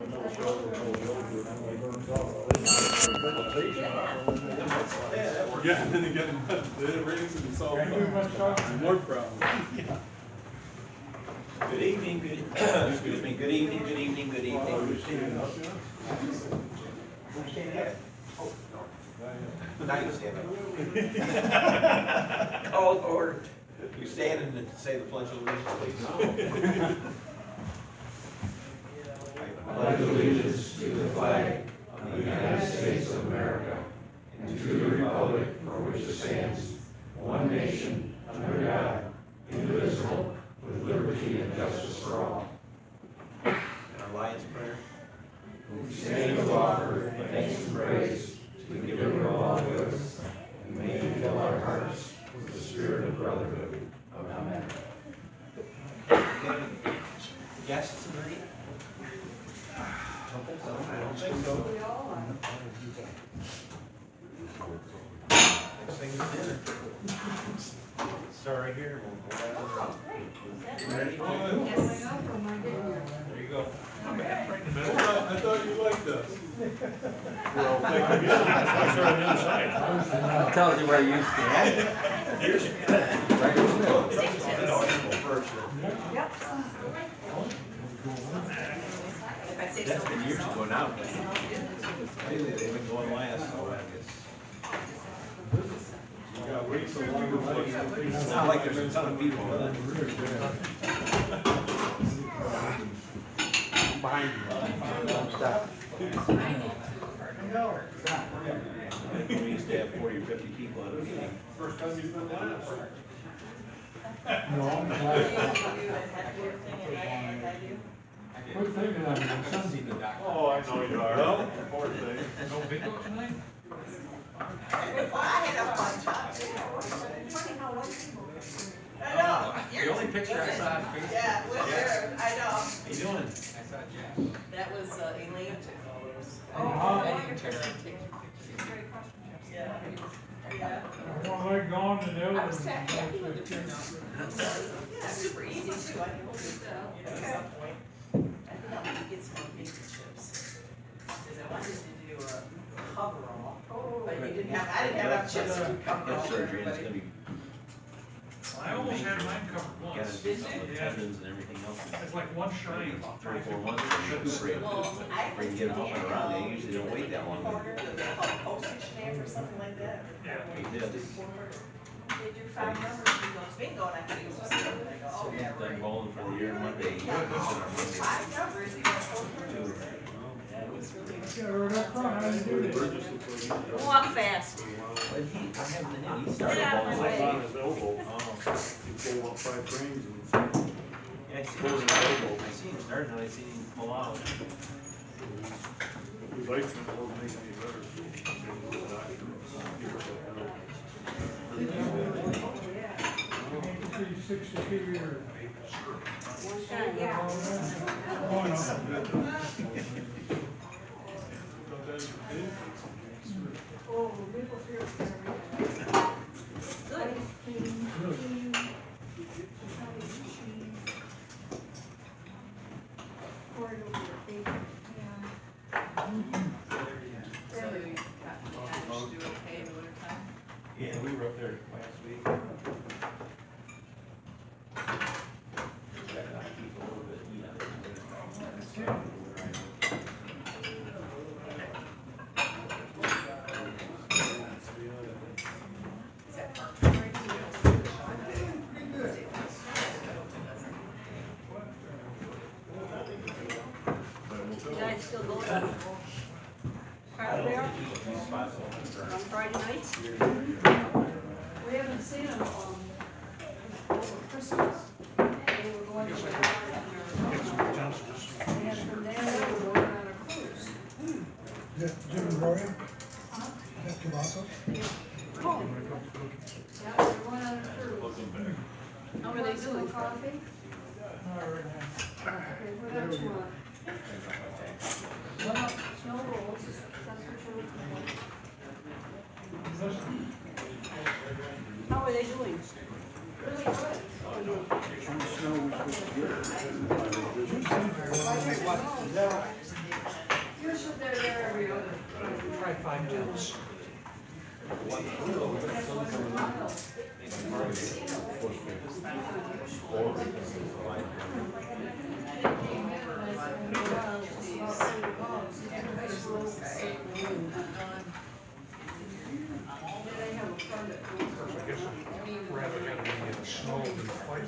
Yeah, and then again, then it rains and it's all more problems. Good evening, excuse me, good evening, good evening, good evening. Now you stand up. Call to order. You stand and say the pledge of allegiance, please. Pledge allegiance to the flag of the United States of America and to the republic for which it stands, one nation, under God, indivisible, with liberty and justice for all. And our Lion's Prayer. We stand to offer thanks and praise to the giver of all goods, and may you fill our hearts with the spirit of brotherhood. Amen. Guests tonight? I don't think so. Next thing is dinner. Start right here. We'll go back around. Ready? There you go. I thought you liked us. We're all thinking. It tells you where you stand. Here's your. Yep. That's been years ago now. Lately, they've been going last, so I guess. You got wait so long. It's not like there's a ton of people with it. Behind you. Don't stop. We used to have 40 or 50 people at a meeting. First time you've been last. We're thinking of your son's in the doctor. Oh, I know you are. Well, poor thing. No bingo tonight? I had a fun time. I know. The only picture I saw on Facebook. Yeah, we're there, I know. How you doing? I saw Jack. That was Elaine took all those. I didn't check her. Yeah. Yeah. Well, they're gone and I was happy with the turnout. Yeah, super easy too. I think we'll just, at some point. I think I'm gonna get some more bacon chips. Cause I wanted to do a coverall, but you didn't have, I didn't have enough chips to do Hip coverall. surgery, and it's gonna be. I almost had mine covered Gotta once. do something with tendons and everything else. It's like one shiny. 3 or 4 months to recuperate. Well, I Where you get them up and around, they usually don't wait that long. Corner, they call it postage stamp or something like that. Yeah. He did. They do 5 numbers, he goes bingo, and I think it was just, I go, oh, yeah, Done right. bowling for the year Monday. He Yeah, did on Monday. 5 numbers, he goes, oh, Two. yeah, it was really. Burgess looks like he's Walk fast. But he, I haven't been in, he Get started out of my bowling way. like. on his elbow. Oh. He pulled up 5 frames and Yeah, I see him start, and I see him pull out. his ice wasn't making any better. So he went to the doctor. He was like, Yeah, we were up there last week. Checking out people a little bit, you know. You guys still going? Carver on Friday nights? We haven't seen them over Christmas. They were going to the and from there they were going on a cruise. Jim and Gloria? That's Cavazos? Oh. Yeah, they were going on a cruise. How are they Want some doing? coffee? Okay, what else you want? Well, snow rolls, that's what you're looking for. How are they doing? Really good. snow was supposed to get. I didn't know. try 5 tenths. I guess I'd rather have it in the snow than fight.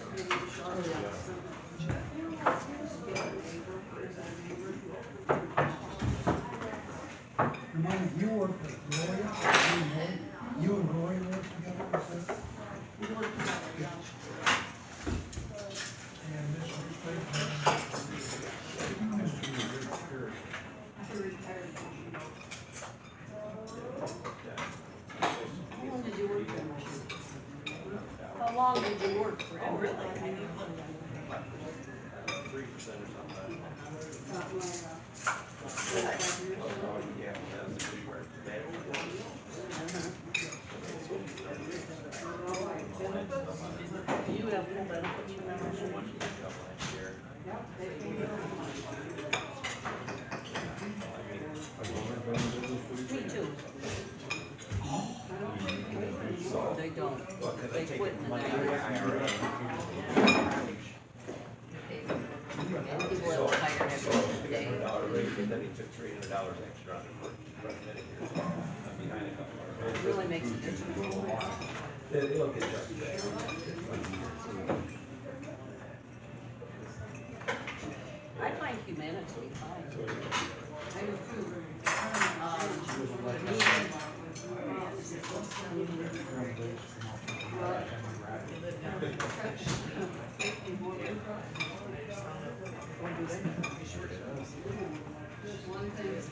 Remind me, you work with Gloria, you and Gloria work together, is that? And this How long did you work for? Oh, really? I didn't look. 3% or something. Yeah, that's a good word. You have full benefits from that? One last year. Me too. They don't. Well, 'cause They I take quit in the money night. out of my IRA. People have hired every day. $100 raise, and then he took $300 extra on it for Medicare. I'm behind a couple It of really makes a difference. It'll get adjusted. I find humanity fine. I do too. There's one thing.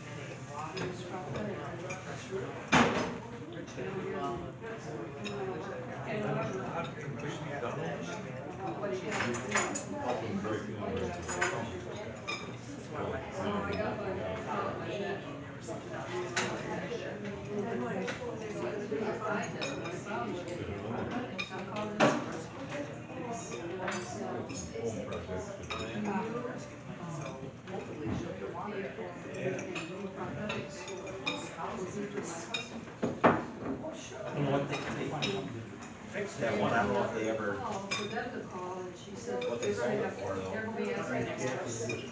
Fixed that one, I don't know if they ever, For them to call and she said. what they sold it for though. They're gonna be answering next question.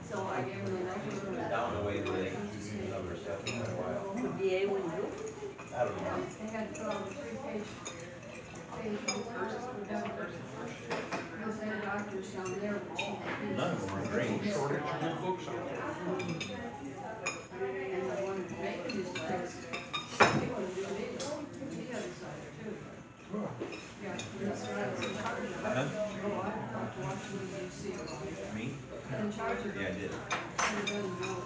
So I gave her the number. Down the way where they use other stuff for a while. VA when you? I don't know. They had to put on a 3-page because they had doctors down there. None of them are great. Shortage of good books out there. And the one making these things, he wanted to do it. He had decided too. Yeah, that's right. I was in charge of that. Oh, I talked to Washington DC about it. Me? In charge of it. Yeah, I did. He doesn't know.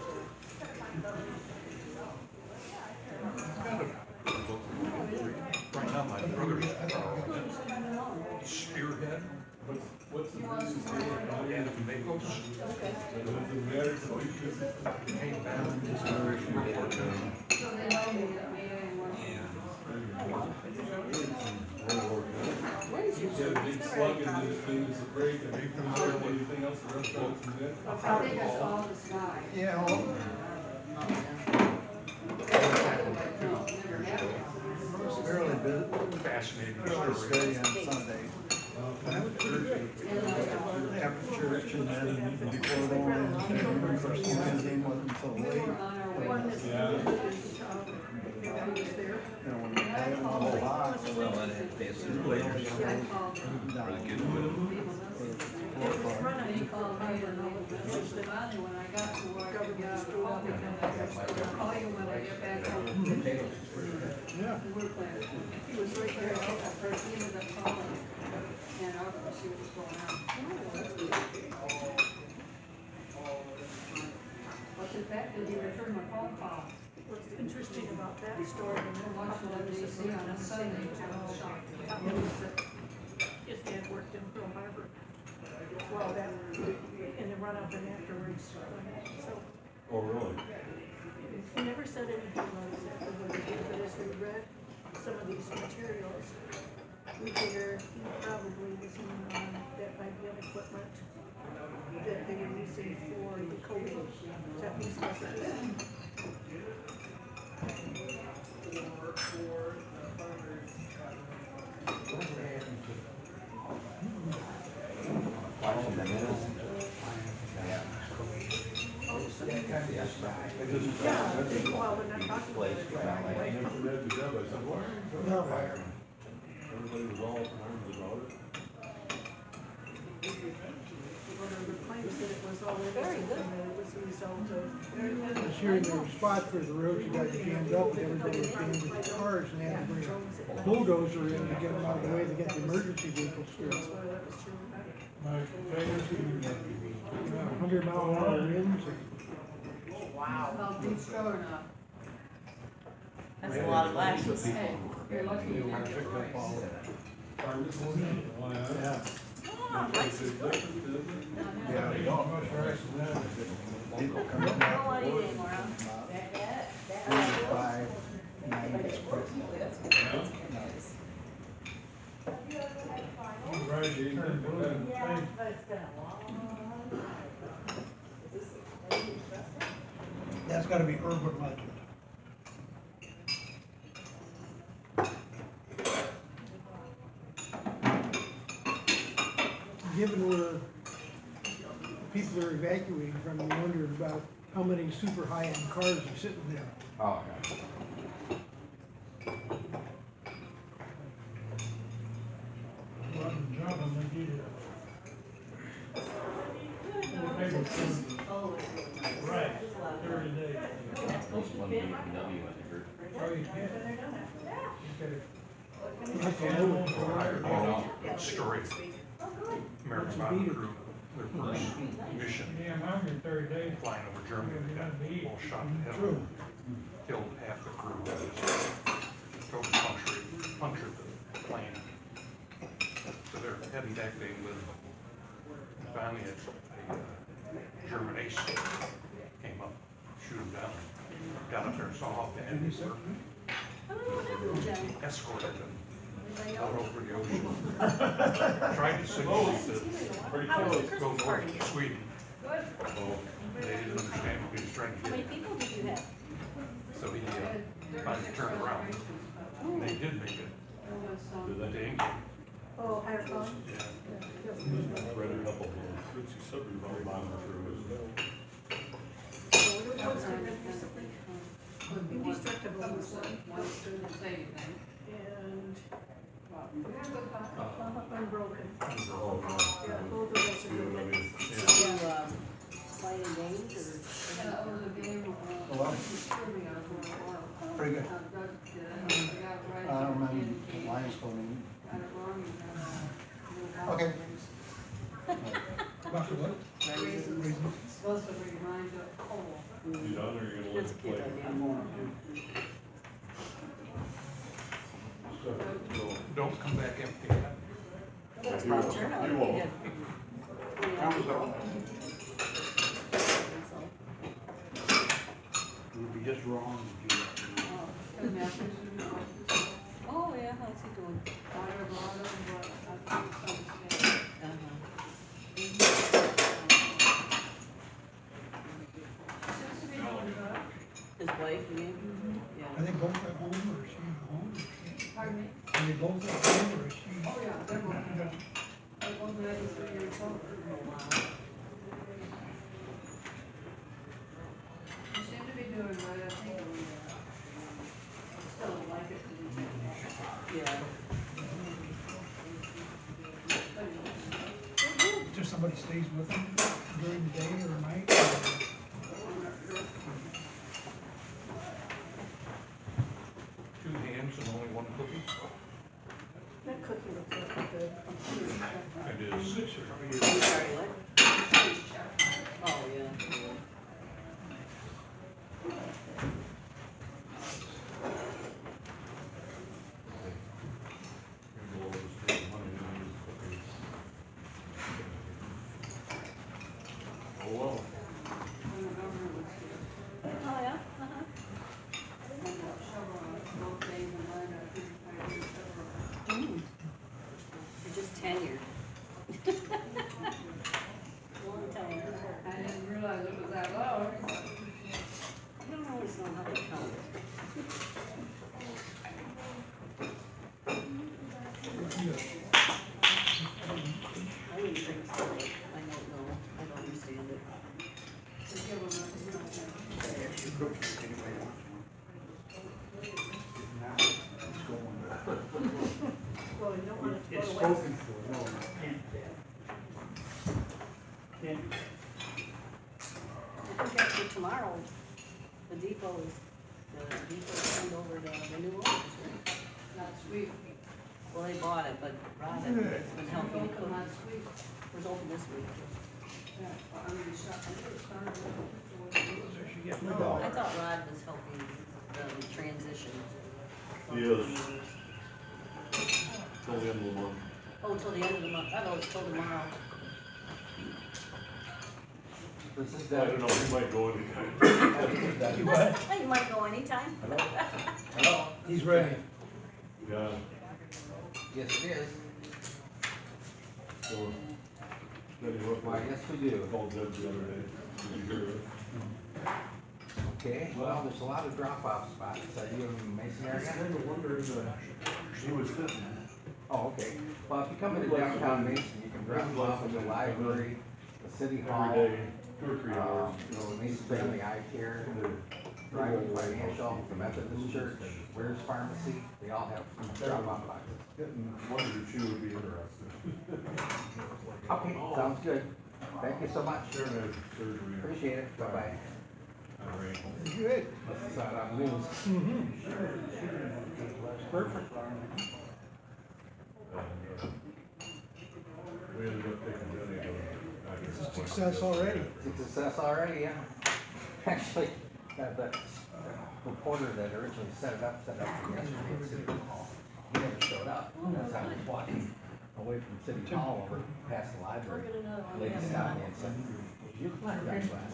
Right now, my brother's Spearhead What's the business name? and Maples Doesn't matter to me. came back. So they know me at VA and Washington. You had a big slug in this thing, it's a break, and you can serve anything else the restaurants and that. I think I saw this guy. Yeah, well, No, never happened. it's fairly busy, Fascinating fairly story. steady on Sunday. After church and then before going in, the first game wasn't so We late. were on our way. Yeah. You know, when you have a whole box, Well, then they assume later. I called him. down Really good with them. And he called me and finally when I got to work, I got off I'll call you when I get back home. Yeah. We're playing. He was right there, I first he ended up calling. And I was to see what was going on. What's the fact that he returned my phone call? What's interesting about that story, From Washington DC on a Sunday, I was shocked. his dad worked in Pearl Harbor. Well, that, in the run-up and afterwards, so Oh, really? he never said anything about exactly what he did, but as we read some of these materials, we figure he probably was in, that might be an equipment that they were using for the COVID got these messages. Yeah, well, when I'm talking about it, right, After that, the job, I said, why are you so No. tired? Everybody was all up in arms about it. one of the claims that it was all innocent and that it was a result of. This year, there were spots where the roads got jammed up and everybody was jammed with the cars and they had to bring a bulldozer in to get them out of the way to get the emergency vehicles through. That's why that was true. My favorite, 100-mile-an-hour winds. About deep throw or not? That's a lot of lashes. Hey, you're lucky you didn't get it right. Why not? Yeah. They say, "Look, isn't it?" Yeah, they don't. Much worse than that. People come in I don't back want and to eat forth. anymore, huh? 45, 90 is quick. Right, you turn blue and pink. That's gotta be urban legend. Given where people are evacuating from, you wonder about how many super high-end cars are sitting there. Oh, Well, I'm jumping, they did it. Right, 30 days. Oh, you can't. Story. American Bottom Crew, their first mission, Yeah, I'm hungry 30 days. flying over Germany, they got all shot to hell, True. killed half the crew, total punctured the plane. So they're heading back to England. Finally, a German ace came up, shoot him down, got up there and saw how the enemies were, I don't know what happened to Johnny. escorted them out over the ocean. Tried to signal to Pretty How was the close. go Christmas party? north to Sweden. Oh, They didn't understand what he was trying How to many get. people did you have? So he finally turned around. And they did make it did to they? England. Oh, higher phone? Yeah. I read a couple of them. Ritzy Sudbury on the bottom of the So what was I read recently? Indestructible was one. And Unbroken. Yeah, both of those are good. Did you, play any games or? Oh, well, pretty good. I don't remember the Lions going in. Okay. About the what? Supposed to bring your mind up cold. You done or you gonna let That's it cute, play? I mean. Don't come back empty. That's You fun won't. turnout. You won't. We had- That was all. It would be just wrong to do that. Oh, yeah, how's he doing? His wife, you mean? Are Yeah. they both at home or is she at home? Pardon me? Are they both at home or is she? Oh, yeah, they're both, they're both 93 years old. Oh, wow. You seem to be doing right, I think. Still don't like it. Yeah. Is there somebody stays with them during the day or night? Or- Two hands and only one cookie. That cookie looks like good. It is. I'm sorry, what? Oh, yeah. Oh, well. Oh, yeah? Uh-huh. Mm. You're just tenured. Long time. I didn't realize it was that low. think after tomorrow, the depot turned over the new owners, right? Last week. Well, they bought it, but Rod has been helping Open cook. last week. It was open this week. Yeah, I mean, the shop, I think it started open. So she gets my I dog. thought Rod was helping the transition. Yes. Till the end of the month. Oh, till the end of the month, I thought it was till tomorrow. This is I don't know, he might go anytime. You what? Hey, you might go anytime. Hello? He's ready. Yeah, Yes, it is. so, then he went, Why, yes, we do. called Deb the other day. Did you hear it? Okay, well, there's a lot of drop-off spots. Are you in the Mason I was area? kind of wondering, he was sitting. Oh, okay. Well, if you come into downtown Mason, you can drop them off at the library, the city hall, Every day, 2 or 3 hours. Mason Family Eye Care, Driving Financial, the Methodist Church, Ware's Pharmacy, they all have drop-off boxes. Getting, wondered if she would be interested. Okay, sounds good. Thank you so much. Sharon had surgery. Appreciate it. Bye-bye. On her ankle. Good. This is on news. Mm-hmm. Perfect. We ended up taking Jenny to the doctor's It's a appointment. success already. It's a success already, yeah. Actually, the reporter that originally set it up for yesterday at City Hall. He never showed up. That's how I was walking away from City Hall over past the library. Lady stopped me and said, "Did you collect that glass?"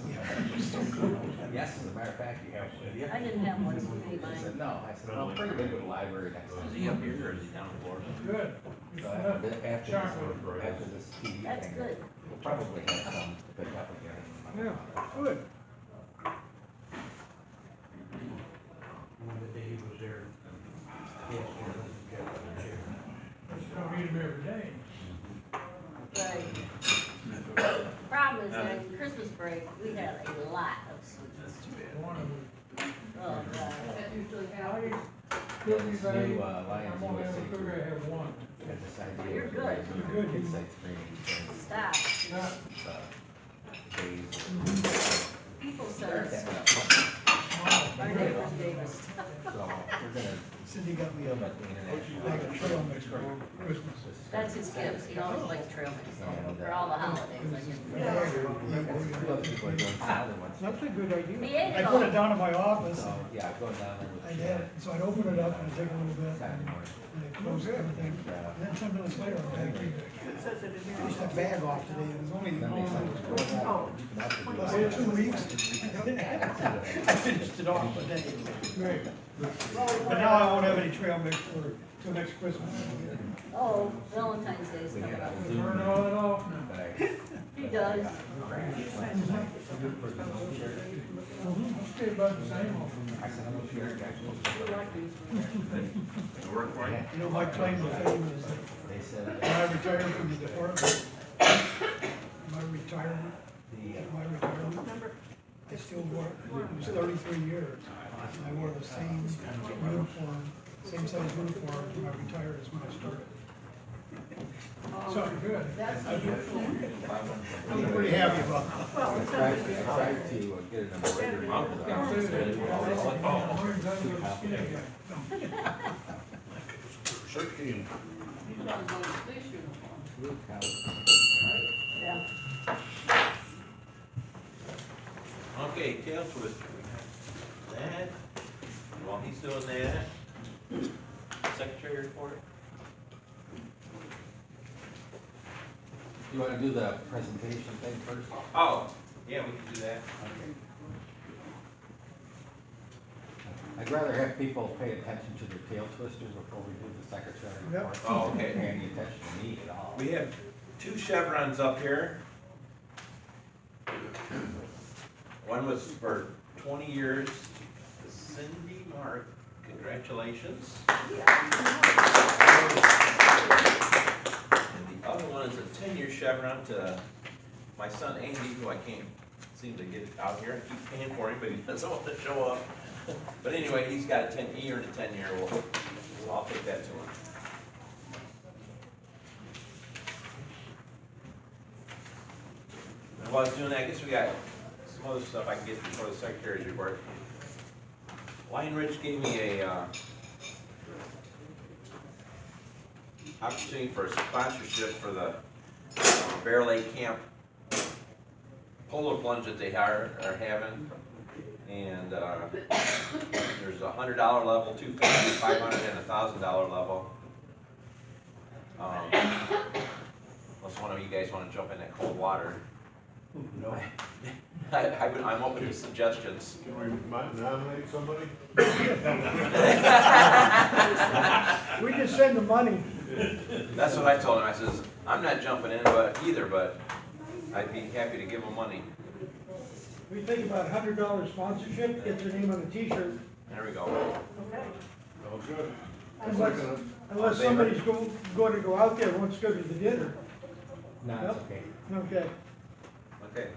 Yes, as a matter of fact, you have one with you. I didn't have one with me, I said, mine. no. I said, well, bring it into the library next time. Is he up here or is he down in Florida? Good. So after this TV That's thing, good. we'll probably have some to pick up again. Yeah, good. When the day was there, Don't read them every day. Right. Problem is, during Christmas break, we had a lot of sweets. Oh, God. That usually happens. This new Lions USA group has this idea. You're of good. raising You're good. Inside screening. Stop. Days. People They're said, having a fun. our neighbors gave us. So we're gonna Cindy got me film a, at the like a international. trail mix for Christmas. That's his gift. He always likes trail mix for all the holidays. I give him. Two other people are doing another one. That's a good idea. He ate it I put all. it down in my office. So, yeah, going down there with. I did, so I'd open it up and I'd take a little bit Saturday and morning. I'd close everything. And then 10 minutes later, I'm back in. It says it in I here. used to bag off today, it was only, Then they said, "Go down, you can also do less it." than 2 weeks. I finished it off today. Great. But now I won't have any trail mix for, till next Christmas. Oh, Valentine's Day's We coming had up. a Zoom Burn meeting, all it off. but I- He does. Stay about the same. I said, I'm sure you guys will. It worked for you? You know, my claim to fame is that They said, when I retired from the department, my retirement, I still wore, it was 33 years. I wore the same uniform, same size uniform when I retired as when I started. So, good. That's unusual. I'm pretty happy about that. Well, it's I not a big tried to get it number later. Thirteen. He's on the police uniform. Yeah. Okay, tail twister. That, while he's doing that, secretary report. You wanna do the presentation thing first? Oh, yeah, we can do that. I'd rather have people pay attention to their tail twisters before we do the secretary Yep. report. Oh, okay. Pay any attention to me at all. We have 2 chevrons up here. One was for 20 years. Cindy Mark, congratulations. And the other one is a 10-year chevron to my son Andy, who I can't seem to get out here. I keep paying for him, but he doesn't want to show up. But anyway, he's got a 10-year and a 10-year. I'll take that to him. And while I was doing that, I guess we got some other stuff I can get before the secretary's report. Lion Ridge gave me a, opportunity for a sponsorship for the Bear Lake Camp polo plunge that they are having. And, there's a $100 level, $250, $500, and $1,000 level. Unless one of you guys wanna jump in that cold water. No. I'm open to suggestions. Can we nominate somebody? We just send the money. That's what I told him. I says, I'm not jumping in either, but I'd be happy to give them money. We think about $100 sponsorship, get your name on a t-shirt. There we go. Okay. Oh, good. Unless somebody's going to go out there, wants to go to the dinner. No, Yep. it's okay. Okay, Okay.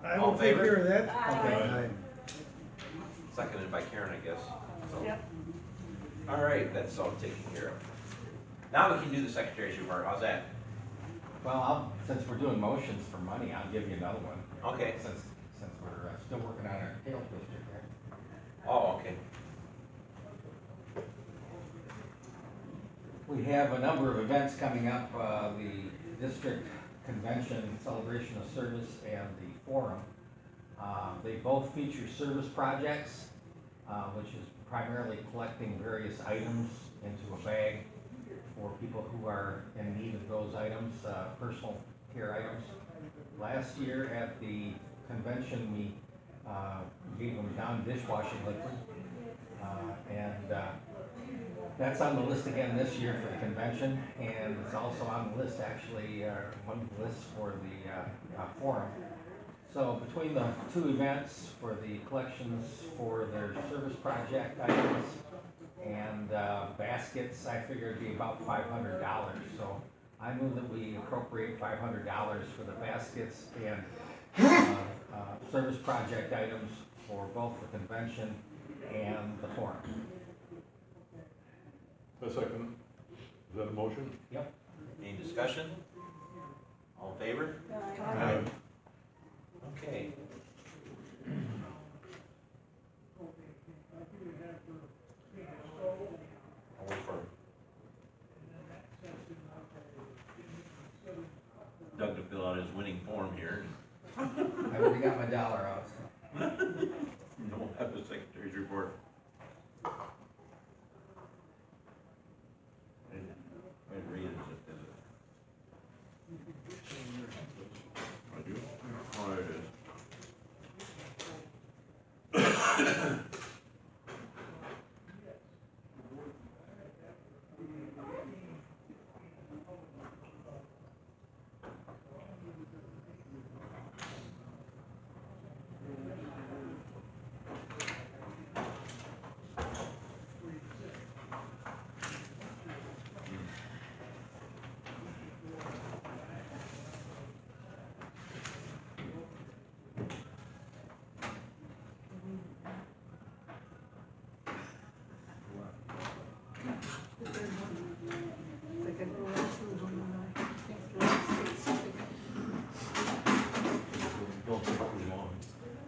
I All will in take favor? care of that. Aye. Seconded by Karen, I guess. So, Yep. all right, that's all taken care of. Now we can do the secretary's report. How's that? Well, since we're doing motions for money, I'll give you another one. Okay. Since we're still working on our tail district there. Oh, okay. We have a number of events coming up, the district convention, celebration of service, and the forum. They both feature service projects, which is primarily collecting various items into a bag for people who are in need of those items, personal care items. Last year at the convention, we gave them non-dishwashing liquid. That's on the list again this year for the convention, and it's also on the list, actually, one of the lists for the forum. So between the two events for the collections for their service project items and baskets, I figured it'd be about $500. So I move that we appropriate $500 for the baskets and service project items for both the convention and the forum. A second. Is that a motion? Yep. Any discussion? All in favor? Aye. Okay. I'll wait for Doug to fill out his winning form here. I already got my dollar out. We'll have the secretary's report. I didn't read it, is it? I do? Oh, there it is.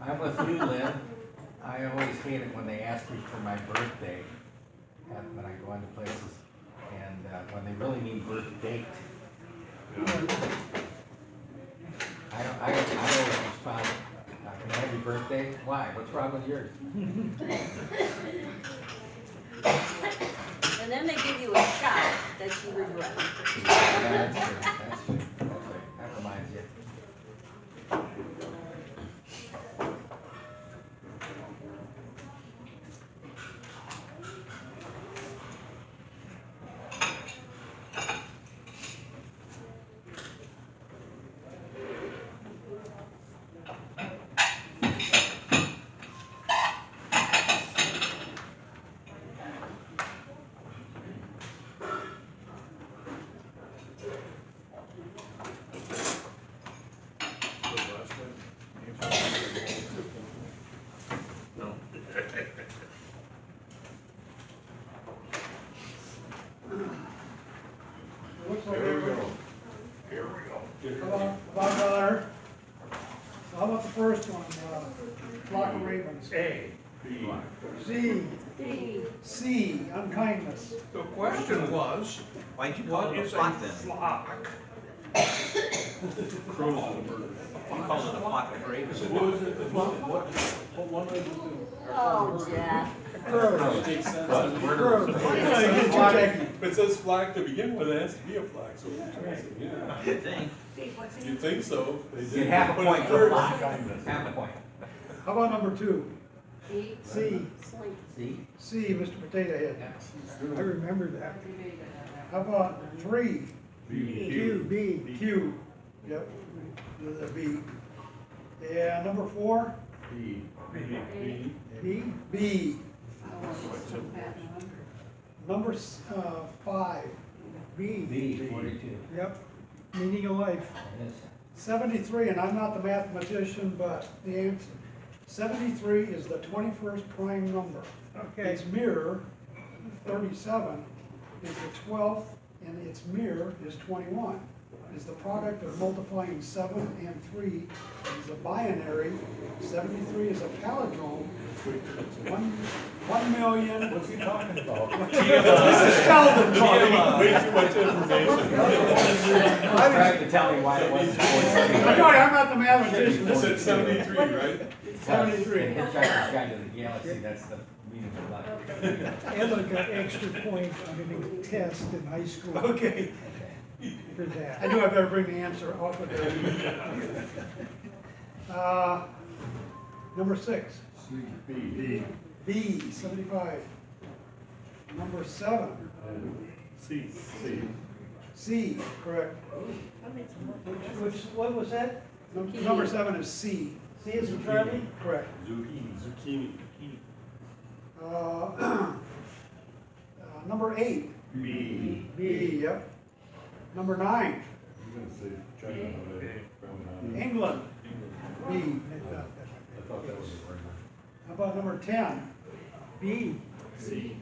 I'm with you, Lynn. I always hate it when they ask me for my birthday, when I go into places, and when they really mean birth date. I always respond, can I have your birthday? Why? What's wrong with yours? And then they give you a shot that you regret. Yeah, that's true, that's true, that's right, that reminds you. first one, flock of ravens. A. Z, D. C, unkindness. The question was, Why'd you call what it a is a flock then? flock? Crows on the bird. You called it a flock of ravens. What was it, what one did you do? Oh, Jeff. Crows. Makes sense. Crows. If it says flock to begin with, it has to be a flock, so it's interesting, yeah. You think? You'd think so. They did. Get half a But point it's for birds. flock. Half a point. How about number 2? D. C, Sleep. See? C, Mr. Potato Head. I remember that. How about 3? Q, B, Q. Yep, the B. And number 4? B. B, B. Number 5, B. B, 42. Yep, meaning of life. Yes. 73, and I'm not the mathematician, but the answer, 73 is the 21st prime number. Okay. Its mirror, 37, is the 12th, and its mirror is 21. Is the product of multiplying 7 and 3 is a binary. 73 is a palindrome. 1 million. What's he talking about? This is Sheldon talking. Way too much information. Trying to tell me why it wasn't I know, I'm not the mathematician. It said 73, right? 73. In Hitchhiker's Guide to the Galaxy, that's the meaning of life. Ella got extra point on a test in high school. Okay. For that. I knew I better bring the answer off of there. Number 6. B. B, 75. Number 7. C. C, correct. What was that? Number 7 is C. C is in Charlie? Correct. Zucchini. Number 8. B. B, yep. Number 9. I'm gonna say China. England. B. I thought that was the right one. How about number 10? B. C.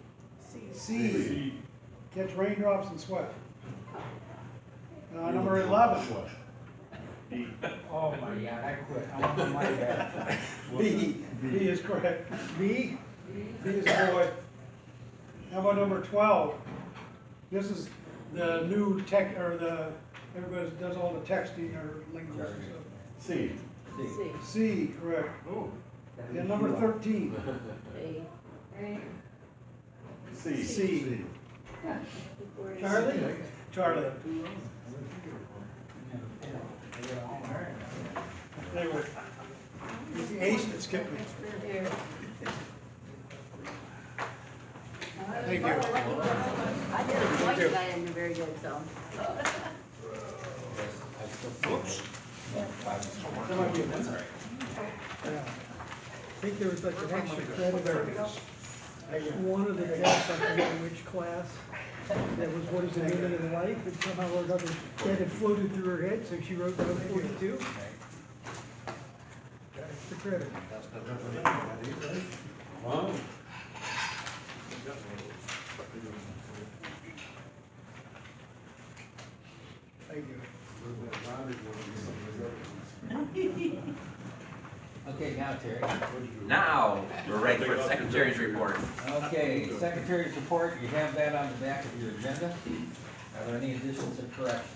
C. Catch raindrops and sweat. Number 11. B. Oh my God, I quit. I want my money back. B. B is correct. B. B is a boy. How about number 12? This is the new tech, or everybody does all the texting or lingo and stuff. C. C. C, correct. Oh. And number 13. A. C. C. Charlie? Charlie. They were, it's the ace that skipped me. Here. Thank you. I did it twice, and I didn't do very good, so. Whoops. That might be a minute. Yeah. I think there was like an extra credit or one of the tests, I forget which class, that was what is the meaning of life, and somehow or another that had floated through her head, so she wrote down 42. Got extra credit. Wow. Thank you. Okay, now Terry. Now, we're ready for the secretary's report. Okay, Secretary's report, you have that on the back of your agenda. Are there any additions or corrections?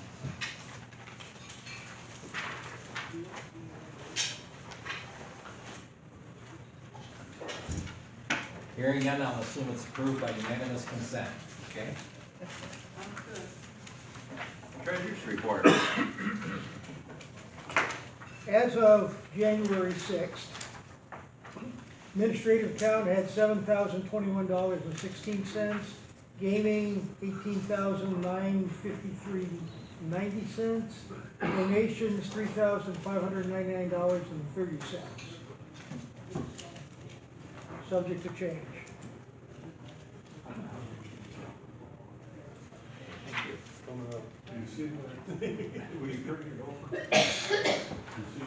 Hearing none, I'll assume it's approved by unanimous consent. Okay? Treasurer's report. As of January 6th, administrative account had $7,021.16, gaming $18,953.90, donations $3,599.30. Subject to change.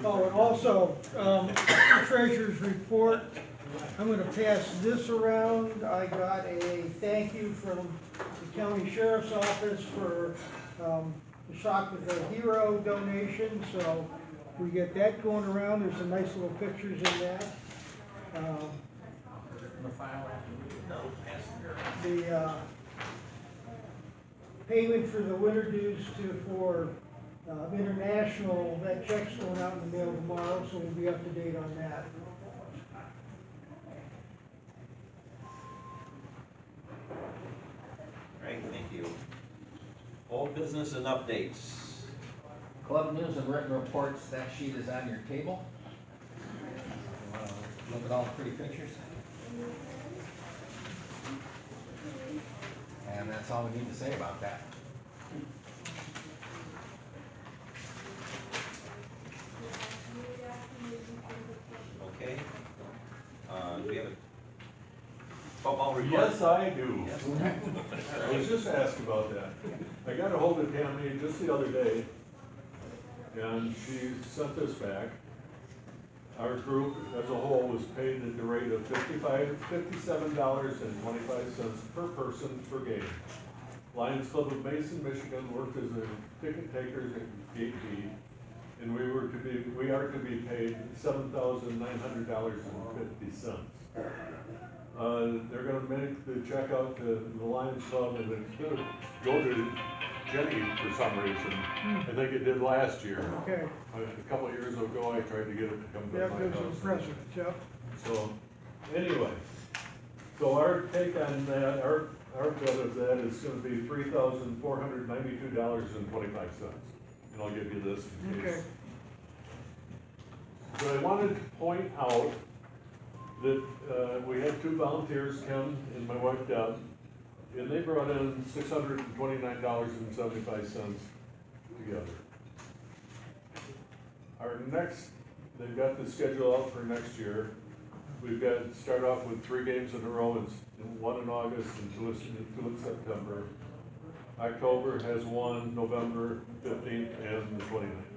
Oh, and also, treasurer's report, I'm gonna pass this around. I got a thank you from the county sheriff's office for the Shock with a Hero donation, so we get that going around, there's some nice little pictures in that. The file. The payment for the winter dues for international, that check's going out in the mail tomorrow, so we'll be up to date on that. Great, thank you. Old business and updates. Club news and written reports, that sheet is on your table. Look at all the pretty pictures. And that's all we need to say about that. Okay. Do we have a football report? Yes, I do. Yes. I was just asked about that. I got a hold of Tammy just the other day, and she sent this back. Our group as a whole was paid at the rate of $57.25 per person per game. Lions Club of Mason, Michigan worked as a ticket takers at gate B, and we are to be paid $7,900.50. They're gonna make the check out to the Lions Club, and it's gonna go to Jenny for some reason. I think it did last year. Okay, A couple of years ago, I tried to get it to come to yeah, my gives house. some precedent, Jeff. So, anyway, so our take on that, our bit of that is gonna be $3,492.25. And I'll give you this in case. Okay. So I wanted to point out that, we had two volunteers, Ken and my wife Deb, and they brought in $629.75 together. Our next, they've got the schedule out for next year. We've got, start off with 3 games in a row, one in August and two in September. October has one, November 15th and the 29th.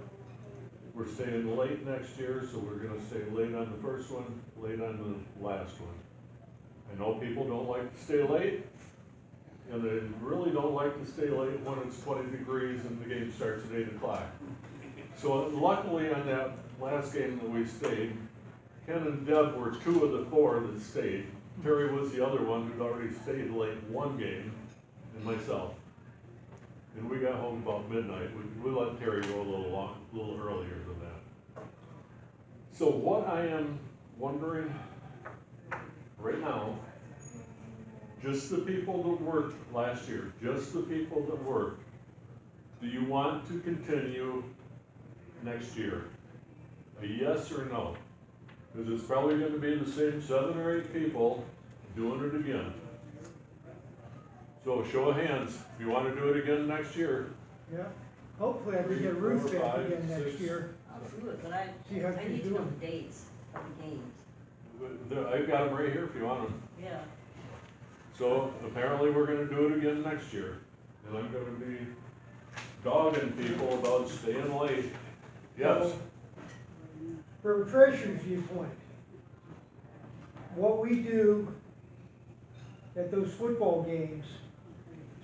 We're staying late next year, so we're gonna stay late on the first one, late on the last one. I know people don't like to stay late, and they really don't like to stay late when it's 20 degrees and the game starts at 8 o'clock. So luckily on that last game that we stayed, Ken and Deb were 2 of the 4 that stayed. Terry was the other one who'd already stayed late one game, and myself. And we got home about midnight. We let Terry go a little earlier than that. So what I am wondering right now, just the people that worked last year, just the people that worked, do you want to continue next year? A yes or no? Because it's probably gonna be the same 7 or 8 people doing it again. So show of hands, if you wanna do it again next year. Yeah, hopefully I can get Ruth back again next year. I'll do it, but See how I she's need to know doing. the dates of the games. I've got them right here if you want them. Yeah. So apparently we're gonna do it again next year. And I'm gonna be dogging people about staying late. Yes, From a treasurer's viewpoint, what we do at those football games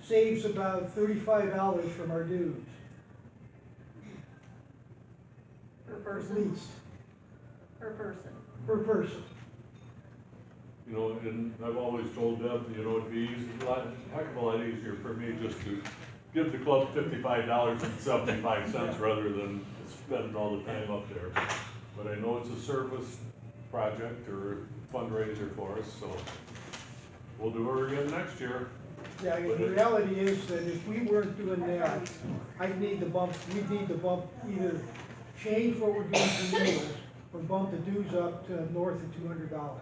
saves about $35 from our dues, Per at person, least, per person. per person. you know, and I've always told Deb, you know, it'd be easy, heck of a lot easier for me just to give the club $55.75 rather than spend all the time up there. But I know it's a service project or fundraiser for us, so we'll do it again next year. Yeah, the reality is that if we weren't doing that, we'd need to bump, either change what we're doing for meals or bump the dues up to north of $200. No,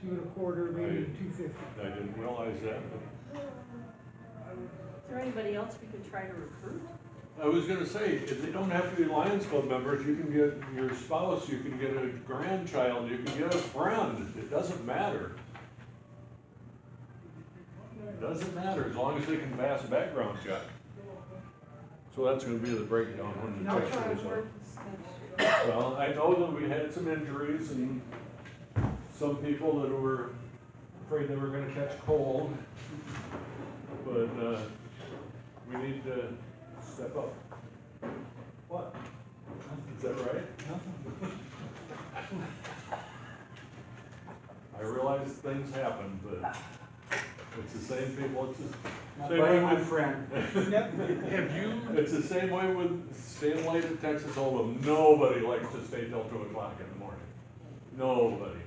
225, maybe 250. I didn't realize that. Is there anybody else we could try to recruit? I was gonna say, if they don't have to be Lions Club members, you can get your spouse, you can get a grandchild, you can get a friend, it doesn't matter. It doesn't matter, as long as they can pass a background check. So that's gonna be the breakdown when the Now, check try goes to out. work. Well, I know that we had some injuries and some people that were afraid they were gonna catch cold. But, we need to step up. What? that right? I realize things happen, but it's the same people, it's the same way with. friend. Have you, It's the same way with staying late at Texas Hold'em. Nobody likes to stay till 2 o'clock in the morning. Nobody.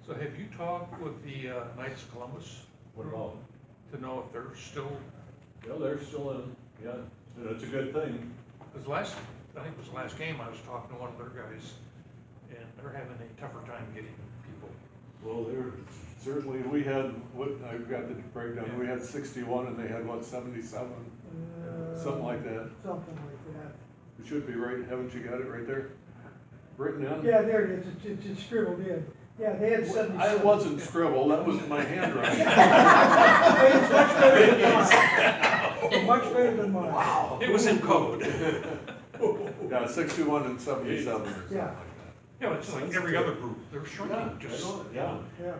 so have you talked with the Knights of Columbus What about? to know if they're still, Yeah, they're still in, yeah, and it's a good thing. because I think it was the last game, I was talking to one of their guys, and they're having a tougher time getting people. Well, they're, certainly, we had, what, I've got the breakdown, we had 61 and they had, what, 77? Something like that. Something like that. It should be right, haven't you got it right there? Written in? Yeah, there it is, it's scribbled in. Yeah, they had 77. I wasn't scribble, that was my handwriting. It's much better than mine. Wow. It was in code. Yeah, 61 and 77 or something Yeah. like that. Yeah, it's like every other group, they're shrinking, I just, know it, yeah. Yeah.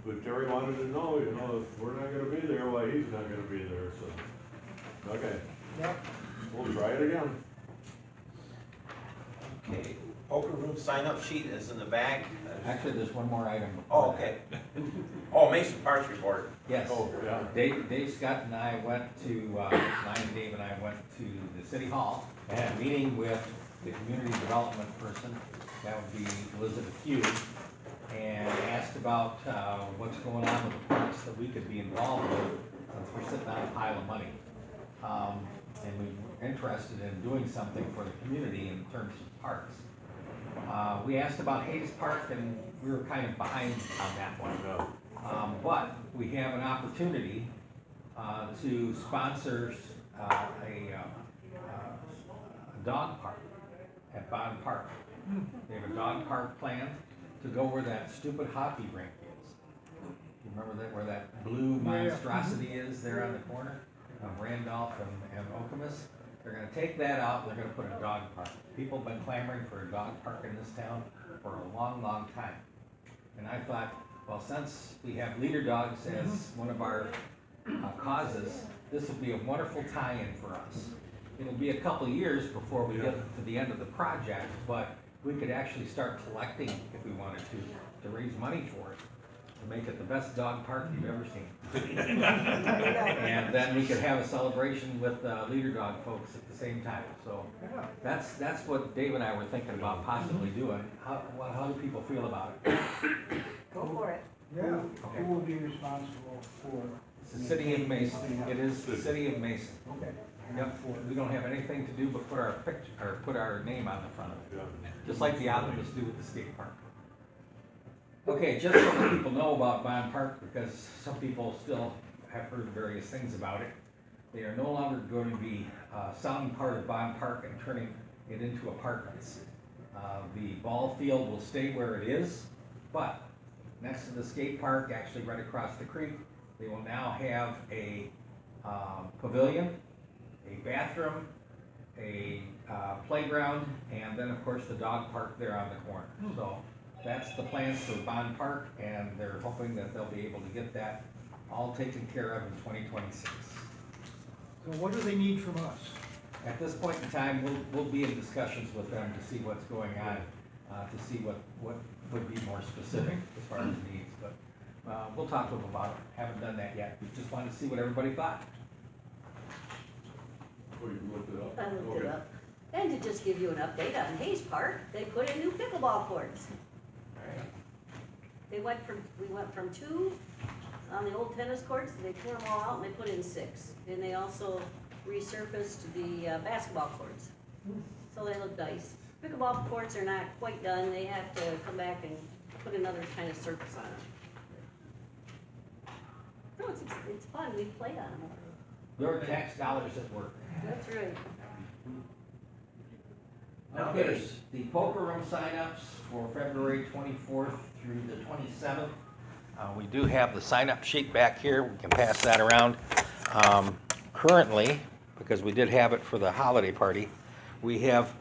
But Terry wanted to know, if we're not gonna be there, why he's not gonna be there, so. Okay, Yep. we'll try it again. Okay, poker room sign-up sheet is in the bag. Actually, there's one more item. Oh, before that. okay. Oh, Mason Parks report. Yes. Oh, yeah. Dave Scott and I went to, Dave and I went to the city hall and had a meeting with the community development person, that would be Elizabeth Hughes, and asked about, what's going on with the parks that we could be involved with, since we're sitting on a pile of money. And we were interested in doing something for the community in terms of parks. We asked about Hayes Park and we were kind of behind on that one. Yeah. But we have an opportunity to sponsor a dog park at Bond Park. They have a dog park planned to go where that stupid hockey rink is. You remember that, where that blue monstrosity is there on the corner of Randolph and Okemos? They're gonna take that out and they're gonna put a dog park. People have been clamoring for a dog park in this town for a long, long time. And I thought, well, since we have leader dogs as one of our causes, this will be a wonderful tie-in for us. It'll be a couple of years before we get to the end of the project, but we could actually start collecting if we wanted to raise money for it, to make it the best dog park you've ever seen. And then we could have a celebration with leader dog folks at the same time. So that's what Dave and I were thinking about possibly doing. How do people feel about it? Go for it. Yeah. Okay. Who will be responsible for? It's the city of Mason. It is the city of Mason. Okay. Yep, we don't have anything to do but put our picture, or put our name on the front of it, Yeah. just like the Optimists do with the skate park. Okay, just so that people know about Bond Park, because some people still have heard various things about it. They are no longer going to be selling part of Bond Park and turning it into apartments. The ball field will stay where it is, but next to the skate park, actually right across the creek, they will now have a pavilion, a bathroom, a playground, and then of course the dog park there on the corner. So that's the plans for Bond Park, and they're hoping that they'll be able to get that all taken care of in 2026. So what do they need from us? At this point in time, we'll be in discussions with them to see what's going on, to see what would be more specific as far as needs, but we'll talk to them about it. Haven't done that yet. We just wanted to see what everybody thought. Oh, you looked it up? I looked it Okay. up. And to just give you an update on Hayes Park, they put in new pickleball courts. We went from 2 on the old tennis courts, they tore them all out and they put in 6. And they also resurfaced the basketball courts. So they look nice. Pickleball courts are not quite done, they have to come back and put another kind of surface on it. No, it's fun, we've played on them. There are tax dollars at work. That's right. Okay, there's the poker room signups for February 24th through the 27th. We do have the sign-up sheet back here. We can pass that around. Currently, because we did have it for the holiday party, we have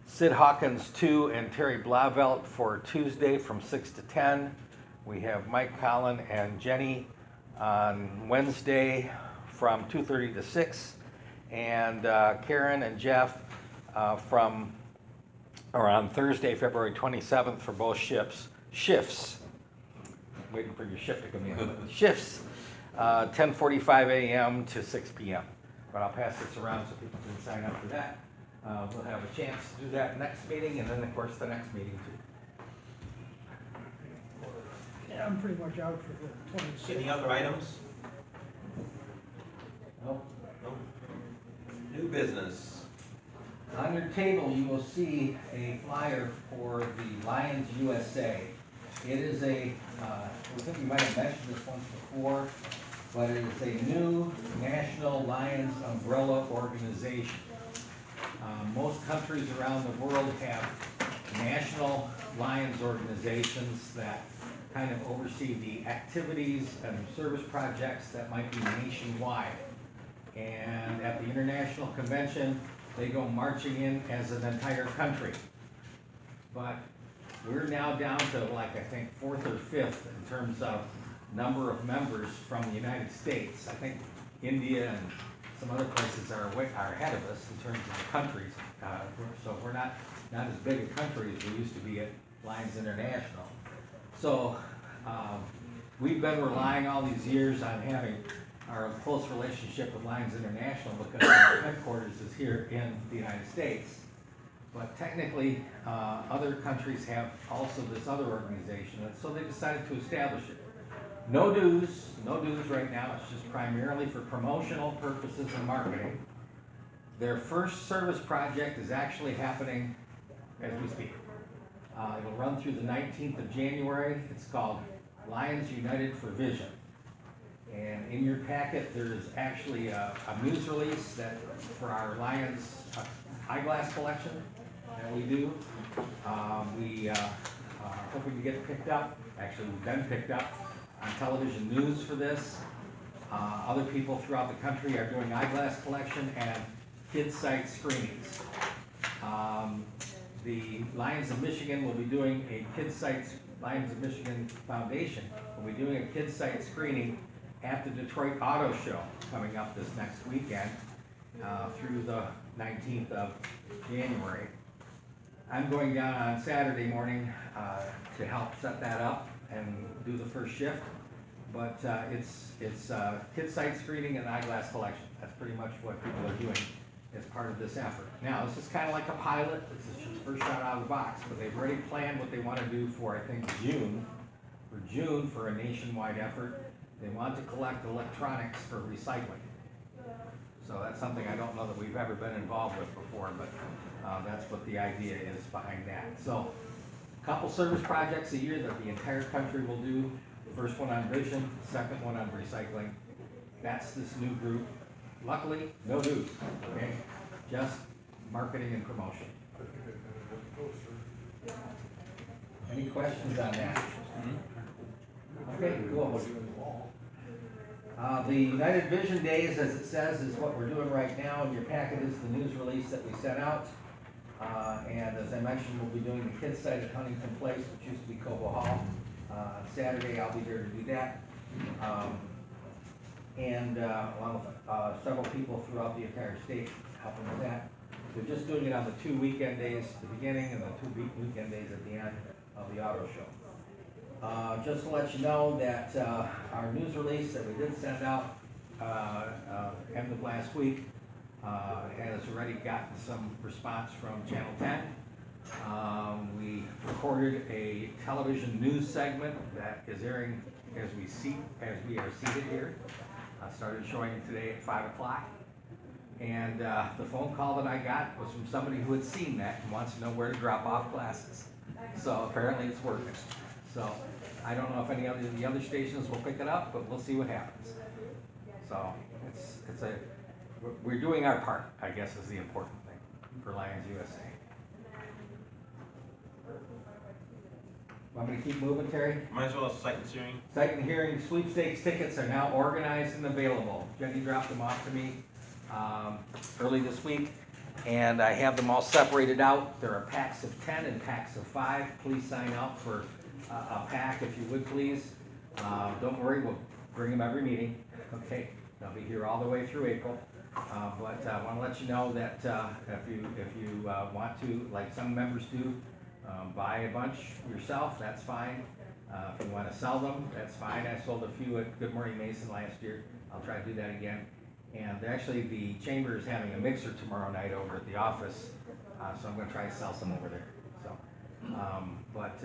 Sid Hawkins 2 and Terry Blavelt for Tuesday from 6 to 10. We have Mike Collin and Jenny on Wednesday from 2:30 to 6. And Karen and Jeff are on Thursday, February 27th for both shifts. Waiting for your shift to come in. Shifts, 10:45 a.m. to 6 p.m. But I'll pass this around so people can sign up for that. We'll have a chance to do that next meeting, and then, of course, the next meeting too. Yeah, I'm pretty much out for the 26th. Any other items? Nope. No. New business. On your table, you will see a flyer for the Lions USA. It is I think you might have mentioned this once before, but it is a new national Lions umbrella organization. Most countries around the world have national Lions organizations that kind of oversee the activities and service projects that might be nationwide. And at the International Convention, they go marching in as an entire country. But we're now down to like, I think, 4th or 5th in terms of number of members from the United States. I think India and some other places are ahead of us in terms of the countries. So we're not as big a country as we used to be at Lions International. So we've been relying all these years on having our close relationship with Lions International because our headquarters is here in the United States. But technically, other countries have also this other organization, and so they decided to establish it. No dues right now, it's just primarily for promotional purposes and marketing. Their first service project is actually happening as we speak. It will run through the 19th of January. It's called Lions United for Vision. And in your packet, there's actually a news release for our Lions eyeglass collection that we do. We are hoping to get it picked up. Actually, we've been picked up on television news for this. Other people throughout the country are doing eyeglass collection and kids site screenings. The Lions of Michigan will be doing a kids site, Lions of Michigan Foundation will be doing a kids site screening at the Detroit Auto Show coming up this next weekend through the 19th of January. I'm going down on Saturday morning to help set that up and do the first shift. But it's kids site screening and eyeglass collection. That's pretty much what people are doing as part of this effort. Now, this is kind of like a pilot. This is just the first shot out of the box, but they've already planned what they want to do for, I think, June. For June, for a nationwide effort, they want to collect electronics for recycling. So that's something I don't know that we've ever been involved with before, but that's what the idea is behind that. So, a couple service projects a year that the entire country will do. First one on vision, second one on recycling. That's this new group. Luckily, no dues, okay? Just marketing and promotion. Any questions on that? Okay, cool. The United Vision Days, as it says, is what we're doing right now. In your packet is the news release that we sent out. And as I mentioned, we'll be doing the kids site at Huntington Place, which used to be Cobo Hall. Saturday, I'll be there to do that. Along with several people throughout the entire state helping with that. We're just doing it on the 2 weekend days at the beginning and the 2 weekend days at the end of the auto show. Just to let you know that our news release that we did send out end of last week has already gotten some response from Channel 10. We recorded a television news segment that is airing as we are seated here. I started showing it today at 5 o'clock. And the phone call that I got was from somebody who had seen that and wants to know where to drop off glasses. So apparently it's working. So I don't know if any of the other stations will pick it up, but we'll see what happens. So we're doing our part, I guess, is the important thing for Lions USA. Want me to keep moving, Terry? Might as well sight and hearing. Sight and hearing sweepstakes tickets are now organized and available. Jenny dropped them off to me early this week, and I have them all separated out. There are packs of 10 and packs of 5. Please sign up for a pack if you would, please. Don't worry, we'll bring them every meeting. Okay, they'll be here all the way through April. But I want to let you know that if you want to, like some members do, buy a bunch yourself, that's fine. If you want to sell them, that's fine. I sold a few at Good Morning Mason last year. I'll try to do that again. And actually, the chamber is having a mixer tomorrow night over at the office, so I'm going to try to sell some over there. So, but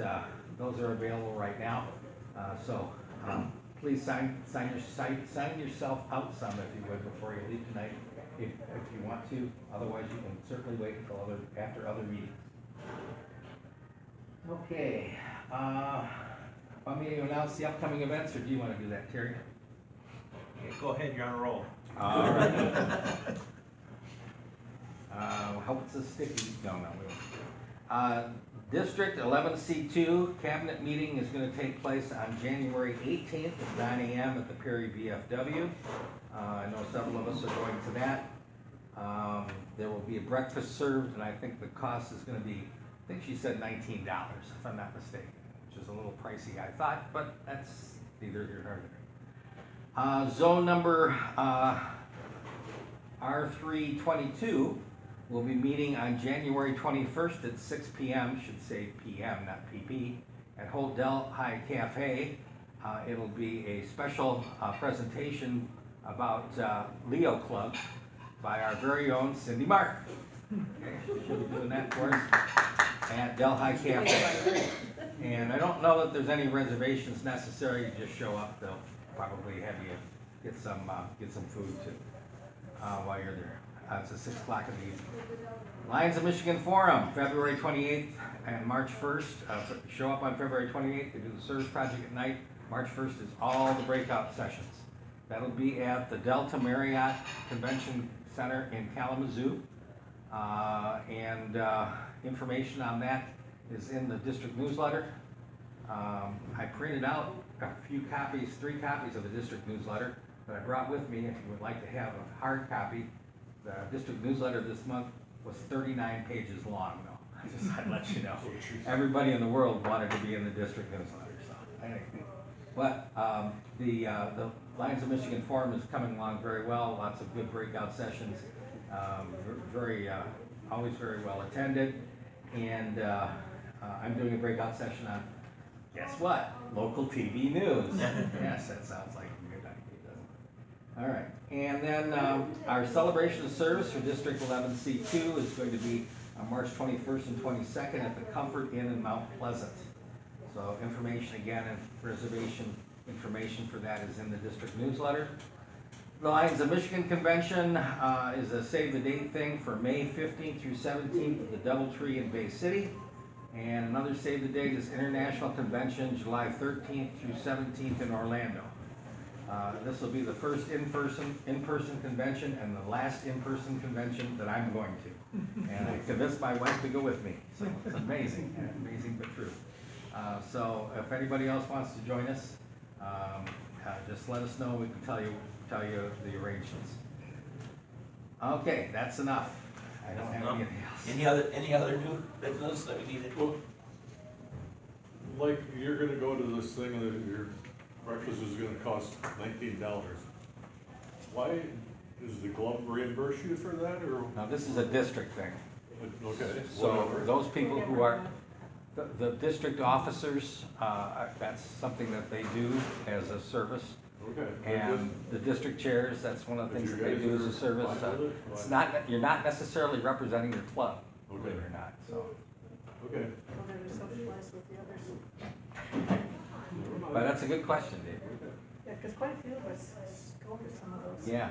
those are available right now. Please sign yourself out some if you would before you leave tonight, if you want to. Otherwise, you can certainly wait until after other meetings. Okay. Want me to announce the upcoming events, or do you want to do that, Terry? Yeah, go ahead, you're on a roll. All right. Hope it's a sticky. No, we won't. District 11C2 cabinet meeting is going to take place on January 18th at 9 a.m. at the Perry VFW. I know several of us are going to that. There will be a breakfast served, and I think the cost is going to be, I think she said $19, if I'm not mistaken, which is a little pricey, I thought, but that's neither here nor there. Zone number R322 will be meeting on January 21st at 6 p.m., should say p.m., not pp, at Holt Delhi Cafe. It'll be a special presentation about Leo Club by our very own Cindy Martin. Okay, she'll be doing that for us at Delhi Cafe. And I don't know that there's any reservations necessary. You just show up, they'll probably have you get some food too while you're there. It's at 6 o'clock in the evening. Lions of Michigan Forum, February 28th and March 1st. Show up on February 28th to do the service project at night. March 1st is all the breakout sessions. That'll be at the Delta Marriott Convention Center in Kalamazoo. Information on that is in the district newsletter. I printed out a few copies, 3 copies of the district newsletter that I brought with me. If you would like to have a hard copy, the district newsletter this month was 39 pages long, though. I'd let you know. Everybody in the world wanted to be in the district newsletter, so anyway. But the Lions of Michigan Forum is coming along very well. Lots of good breakout sessions. Always very well attended. And I'm doing a breakout session on, guess what? Local TV news. Yes, that sounds like a good idea, doesn't it? All right. And then our celebration of service for District 11C2 is going to be on March 21st and 22nd at the Comfort Inn in Mount Pleasant. So information again and reservation information for that is in the district newsletter. The Lions of Michigan Convention is a save the date thing for May 15th through 17th at the Doubletree in Bay City. And another save the date is International Convention, July 13th through 17th in Orlando. This will be the first in-person convention and the last in-person convention that I'm going to. And I convinced my wife to go with me. So it's amazing, amazing but true. So if anybody else wants to join us, just let us know. We can tell you the arrangements. Okay, that's enough. I don't have anything else. Any other new business that we needed? Well, like, you're gonna go to this thing that your breakfast is gonna cost $19. Why, does the club reimburse you for that, or? Now, this is a district thing. Okay, So whatever. those people who are, the district officers, that's something that they do as a service. Okay. And the district chairs, that's one of the If things you that they guys do as are a service. fine with it, It's fine. not, you're not necessarily representing your club, Okay. believe it or not, so. Okay. Well, then we socialize with the others. But that's a good question, Dave. Yeah, because quite a few of us go to some of those. Yeah,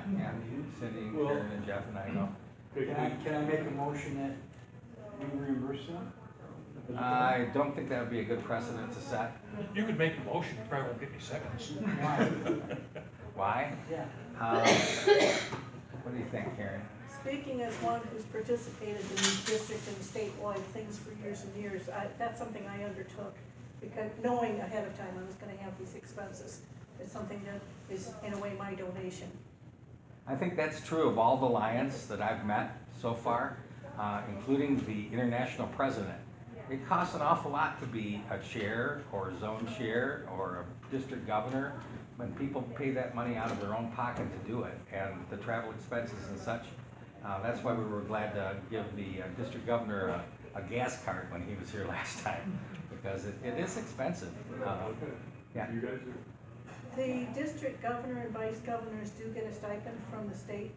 Cindy, Well- Karen, and Jeff and I know. Can I make a motion that we reimburse them? I don't think that would be a good precedent to set. You could make the motion, you probably won't get any seconds. Why? Yeah. What do you think, Karen? Speaking as one who's participated in these district and statewide things for years and years, that's something I undertook. Because knowing ahead of time I was gonna have these expenses, it's something that is in a way my donation. I think that's true of all the Lions that I've met so far, including the international president. It costs an awful lot to be a chair or a zone chair or a district governor, when people pay that money out of their own pocket to do it, and the travel expenses and such. That's why we were glad to give the district governor a gas card when he was here last time, because it is expensive. Okay. Yeah. You guys are, The district governor and vice governors do get a stipend from the state,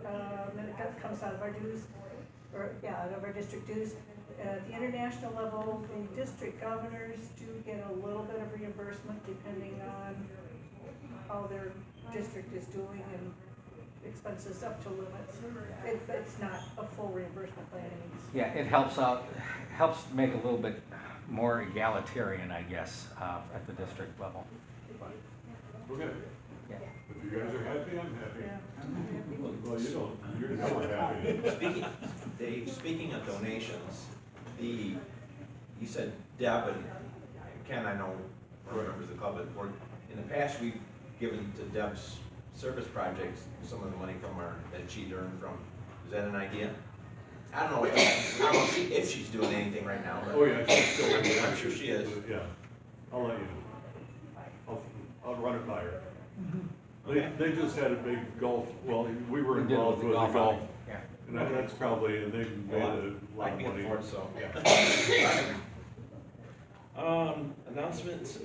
and it comes out of our dues, out of our district dues. At the international level, the district governors do get a little bit of reimbursement depending on how their district is doing and expenses up to limits. It's not a full reimbursement by any means. Yeah, it helps make a little bit more egalitarian, I guess, at the district level. okay. Yeah. If you guys are happy, I'm happy. Yeah. Well, you don't, you're never happy. Dave, speaking of donations, you said Deb and Ken, I know, are members of the club, but in the past, we've given to Deb's service projects some of the money that she'd earned from, is that an idea? I don't know if she's doing anything right now, but. Oh, yeah, she's still. I'm sure she is. Yeah, I'll let you know. I'll run it by her. Okay. They just had a big golf, well, we were We did involved with the golf, outing, Yeah. and that's probably, and they made a lot I'd of be money. for it, so. Announcements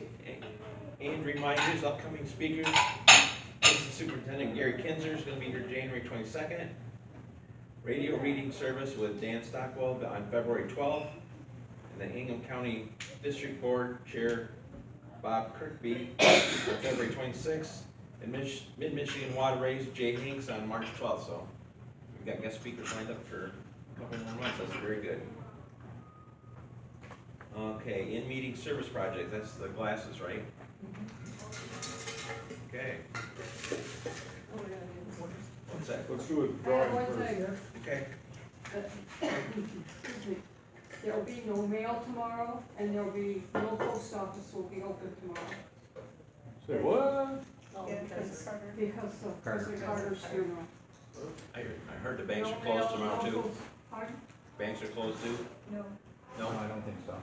and reminders, upcoming speakers. Assistant Superintendent Gary Kinzer is gonna be here January 22nd. Radio reading service with Dan Stockwell on February 12th. And the Hingham County District Board Chair Bob Kirkby on February 26th. And Mid-Michigan Water Race Jay Hinks on March 12th, so we've got guest speakers lined up for a couple more months, that's very good. Okay, in-meeting service project, that's the glasses, right? Okay, what's that? Let's do a I have drawing one first. thing, Okay, excuse me, there'll be no mail tomorrow, and there'll be, no post office will be open tomorrow, Say what? Yeah, because Carter. because of President Carter's funeral. I heard the banks No are closed mail, tomorrow no too. post- Pardon? Banks are closed too? No. No, I don't think so.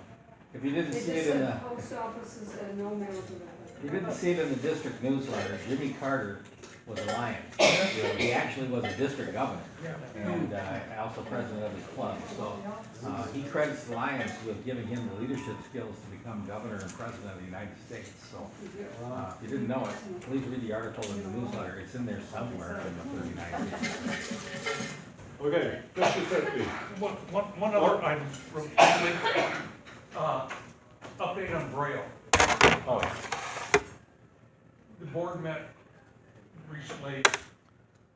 If you didn't They see just it in said the, post offices and no mail today. you didn't see it in the district newsletter, Jimmy Carter was a Lion. He actually was a district governor, and also president of his club, so he credits the Lions with giving him the leadership skills to become governor and president of the United States, so if you didn't know it, please read the article in the newsletter, it's in there somewhere in the 39 pages. Okay, Mr. Fitby. One other item, real quickly. Update on Braille. Oh, The board met recently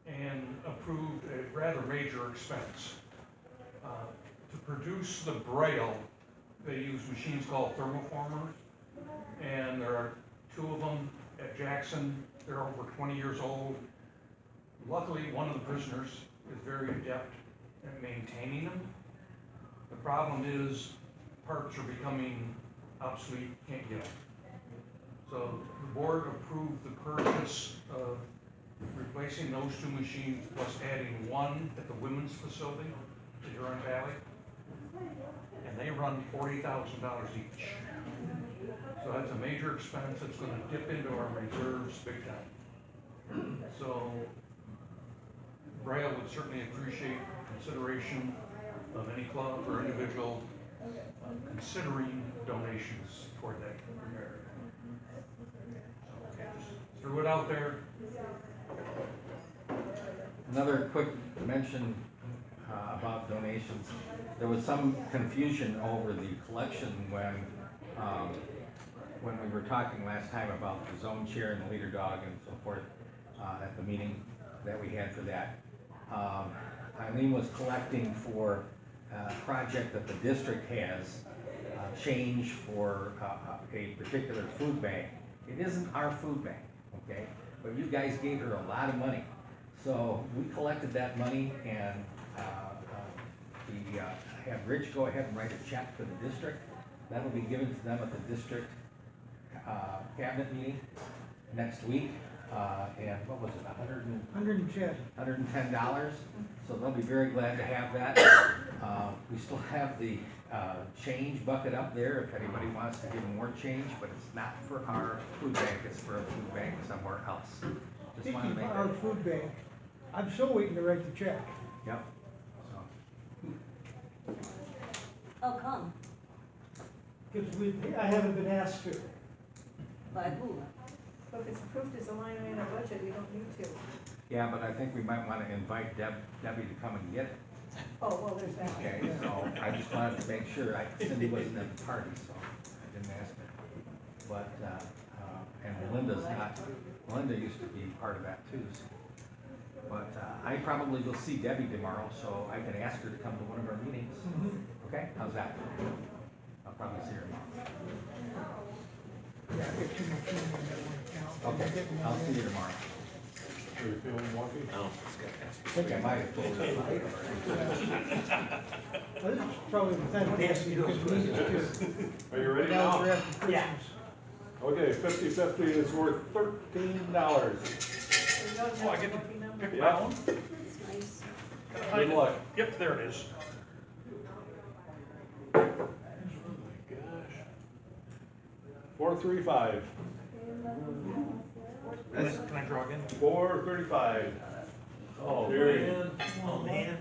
and approved a rather major expense. To produce the Braille, they use machines called thermoformers, and there are two of them at Jackson. They're over 20 years old. Luckily, one of the prisoners is very adept at maintaining them. The problem is parts are becoming obsolete, can't get them. So the board approved the purchase of replacing those two machines plus adding one at the women's facility to Huron Valley. And they run $40,000 each. So that's a major expense, it's gonna dip into our reserves big time. So Braille would certainly appreciate consideration of any club or individual considering donations toward that repair. Just threw it out there. another quick mention about donations. There was some confusion over the collection when we were talking last time about the zone chair and the leader dog and so forth at the meeting that we had for that. Eileen was collecting for a project that the district has, change for a particular food bank. It isn't our food bank, okay? But you guys gave her a lot of money. So we collected that money and have Rich go ahead and write a check to the district. That'll be given to them at the district cabinet meeting next week. And what was it, $110? So they'll be very glad to have that. We still have the change bucket up there if anybody wants to give more change, but it's not for our food bank, it's for a food bank somewhere else. Just wanted to Speaking make of our that, food bank, I'm still waiting to write the check. yep. So, How come? Because I haven't been asked to. By who? So if it's approved as a line item in our budget, we don't need to. yeah, but I think we might wanna invite Debbie to come and get it. Oh, well, there's that. Okay, so I just wanted to make sure, Cindy wasn't at the party, so I didn't ask her. But, and Melinda used to be part of that too, so. But, I probably will see Debbie tomorrow, so I can ask her to come to one of our meetings. Okay, how's that? I'll probably see her tomorrow. Yeah, I get too much in that one account. Okay, I'll see you tomorrow. Are you feeling wonky? No, it's got I think I might have told her. Well, this is probably the time to ask you because we need to. Are you ready Now now? we're after Christmas. Okay, 50/50 is worth $13. So you don't have Oh, I a get to lucky number? pick Yeah. my own? That's nice. Good luck. Yep, there it is. Oh my gosh. 435. Can I draw again? 435. Oh, Jerry. man. Oh, man.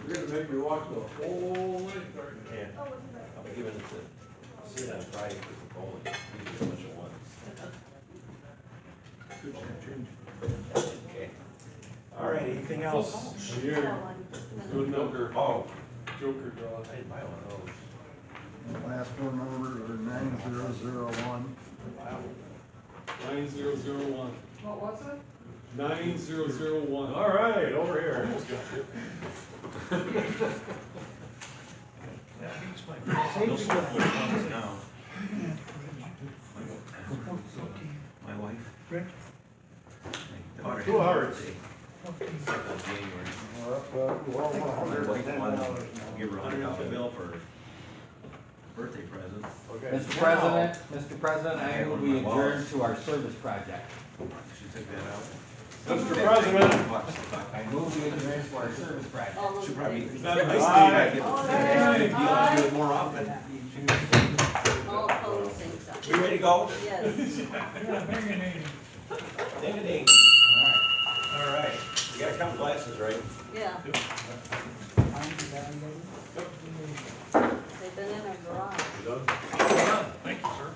You're gonna make me watch the whole length, aren't you? Yeah. I'll be giving it to Sid on Friday for the bowling. We did a bunch of ones. Okay. All right, anything else? Here, good number. Oh, Joker draw. I didn't buy one of those. Last four numbers are 9001. 9001. What was it? 9001. All right, over here. Yeah, I think it's my. Those stuff with ones now. My wife. Rick? My daughter had Two a hearts. birthday, second of January. We're over My wife $110 wanted now. to give her $100 bill for birthday present. Okay. Mr. President, I move we adjourn to our service project. She took that out. Mr. President. I move we adjourn to our service project. All those Should in probably, favor? nice to Aye. get the deal and do it more often. All opposed, same sign. We ready to go? Yes. Ding a ding. All right, you got a couple glasses, right? Yeah. They've been in our garage. You done? Thank you, sir.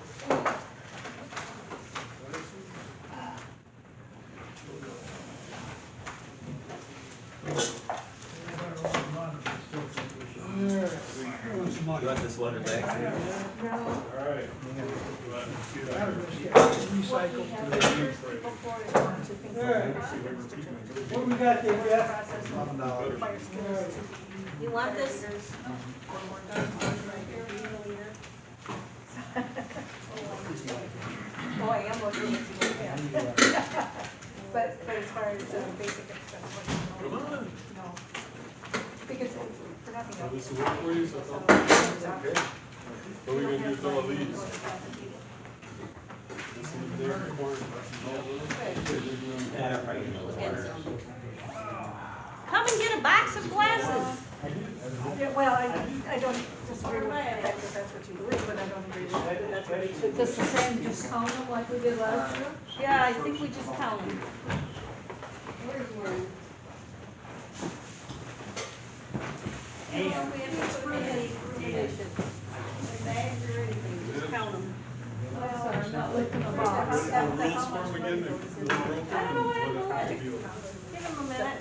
You want this letter back? All right. Recycle. People for it, want to think Alright. about What we got there, Jeff? process of fire extinguishers. You want this? Oh, I am looking at you, yeah. But as far as basic expense, what do you know? Come on. No. Because for nothing Oh, else. this is work for you, so it's all- Okay. What are we gonna do with all these? This is there, corn, Yeah, probably you know the Get water. some. Come and get a box of glasses. Yeah, well, I don't disagree with the fact that that's what you believe, but I don't agree with that that's what it should be. Just the same, just count them like we did last year? Yeah, I think we just count them. Where's mine? We have to prove any information. Bags or anything, just count them. Well, I'm not looking at the box. Rules form again, the rules I don't know what I'm form, doing. Give them a minute.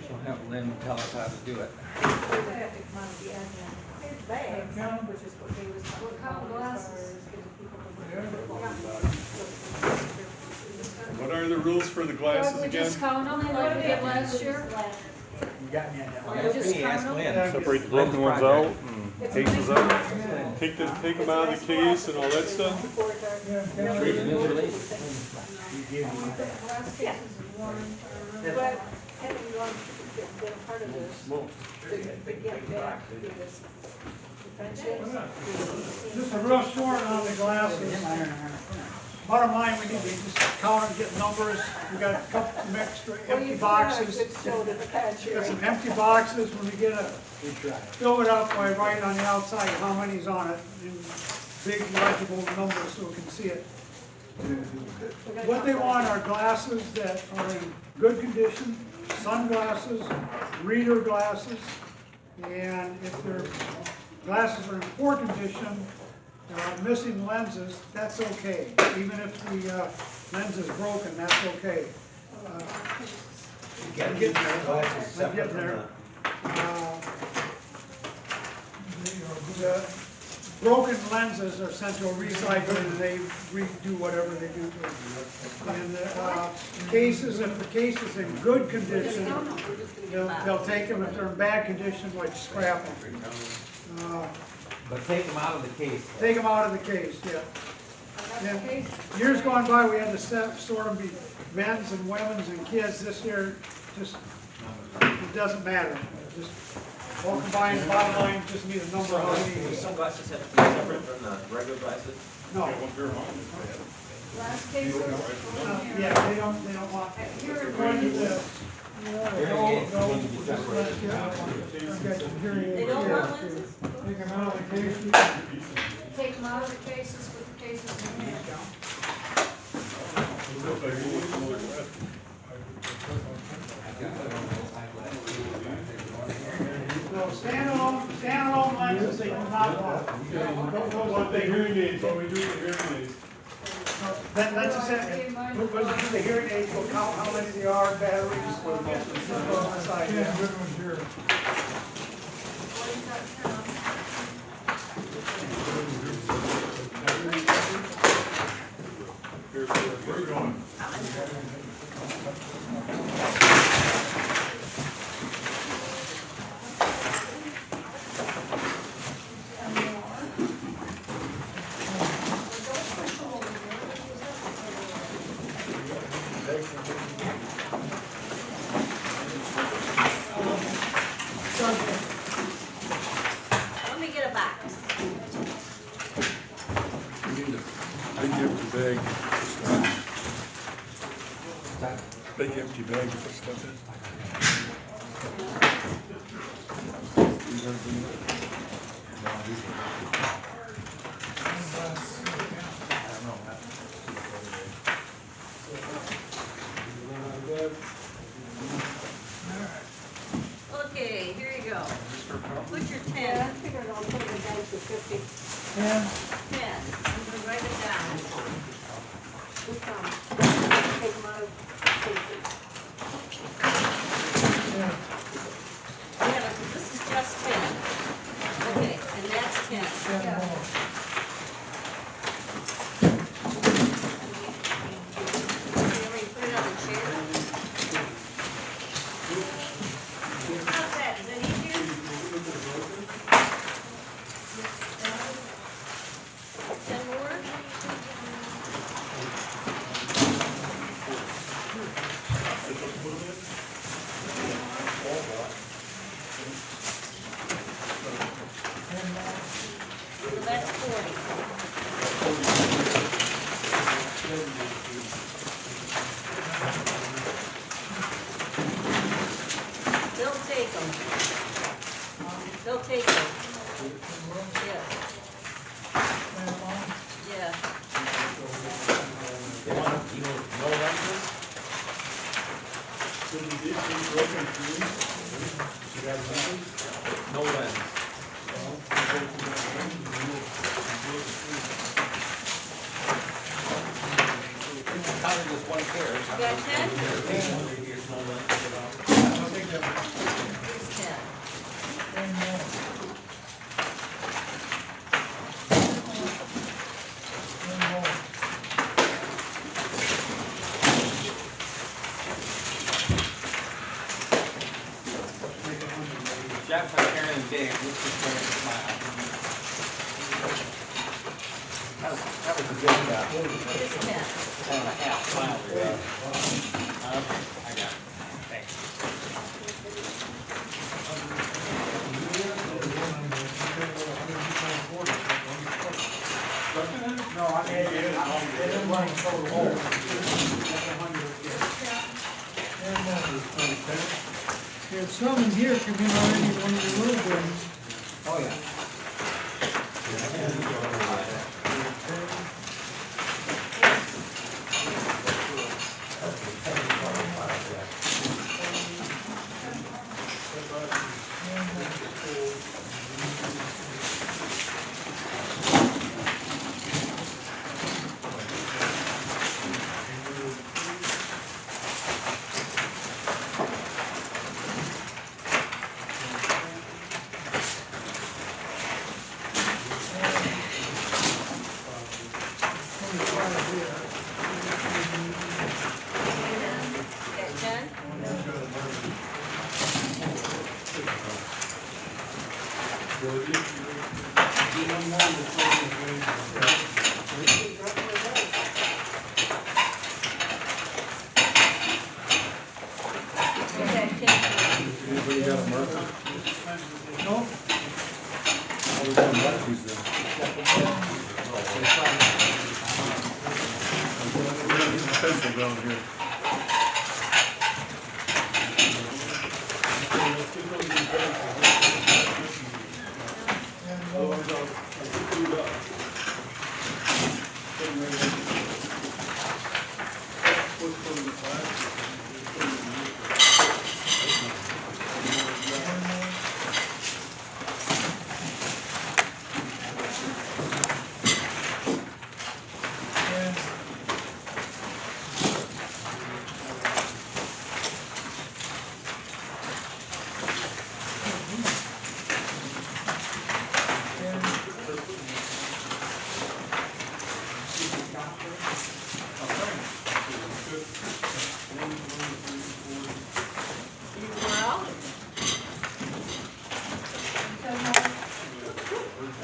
We'll have Lynn tell us how to do it. Here's bags, which is what they was talking Couple about as far glasses. as getting people to. What are the rules for the So glasses we again? just count them like we did last year? Ask me, ask Lynn. Separate the broken ones out and cases out. Take them out of the case and all that stuff. Last case is one. But having gone, been a part of this, to get back to this friendship. Just a real short on the glasses. bottom line, we need to just count and get numbers. We got a couple, some extra Well, empty you put on a boxes. good show to the cashier. Got some empty boxes, when we get a, fill it up by writing on the outside how many's on it, in big legible numbers so we can see it. What they want are glasses that are in good condition, sunglasses, reader glasses, and if their glasses are in poor condition, missing lenses, that's okay. Even if the lens is broken, that's okay. You gotta I'm keep getting your there. glasses I'm separate getting from there. the. The broken lenses are sent to a recycler and they redo whatever they do to them. And the cases, if the case is in good condition, they'll take them. If they're in bad condition, like scrap them. But take them out of the case. Take them out of the case, yeah. And years gone by, we had to sort them be men's and women's and kids. This year, just, it doesn't matter. Just all combined, bottom line, just need a number how Do many. sunglasses have to be separate from the regular glasses? No, Last case of. yeah, they don't want. Here it According to is. the- Hearing aids No, need to be separate. I've got some hearing aids They don't here. want lenses? Take them out of the case. Take them out of the cases, put the cases in there. No, standalone lenses, they do not want. Don't want the hearing aids, what we do with hearing aids. Then let's just say, we'll do the hearing aids, we'll count how many they are, batteries. We'll get the stuff on the side, yeah. Where are you going? Let me get a box. Big empty bag. Big empty bag to put stuff in. Okay, here you go. Put your Yeah, I 10, figured I'll put it down to 50. 10. I'm gonna write it down. This time, take them out of cases. Yeah, but this is just 10. Okay, and that's 10. You want me to put it on the chair? How's that? Is that easier? 10 more? So that's 40. They'll take them. They'll take them. Yeah. Yeah. They want, no lenses? No lens. Counted as one pair. You got 10? Here's no lens at all. Here's 10. Jeff, Karen, and Dave, let's just go and smile. That was a good, Here's 10. 10.5 smile there. Okay, I got it. Thanks. No, I didn't run so low. There's some in here come in already, one of the little ones. Oh, yeah. Okay, Jen? Okay, Jen. Anybody got a marker? No, Oh, we got markers then. Pencil down here.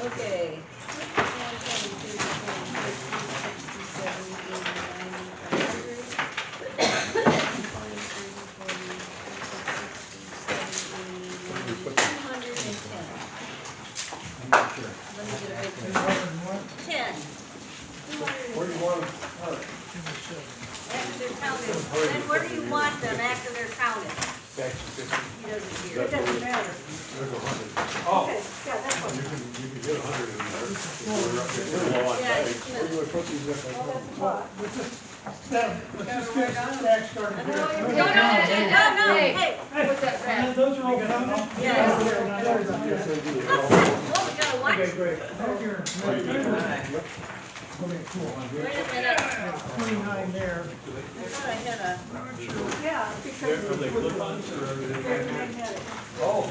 Okay. Ten. Where do you want them? After they're counted. Then where do you want them after they're counted? He doesn't hear. It doesn't matter. There's 100. Okay, yeah, that's fine. You can get 100 in there. We're up here. We're low on Yeah, bags. it's good. Oh, that's a lot. let's just get stack started here. No, hey. What's that And red? those are all counted? Yes. Okay, Oh, we got a what? great. Right here. Okay, cool. Wait a minute. 29 there. I thought I had a. Yeah, because Are they clip-ons or are they? they're magnetic. Oh.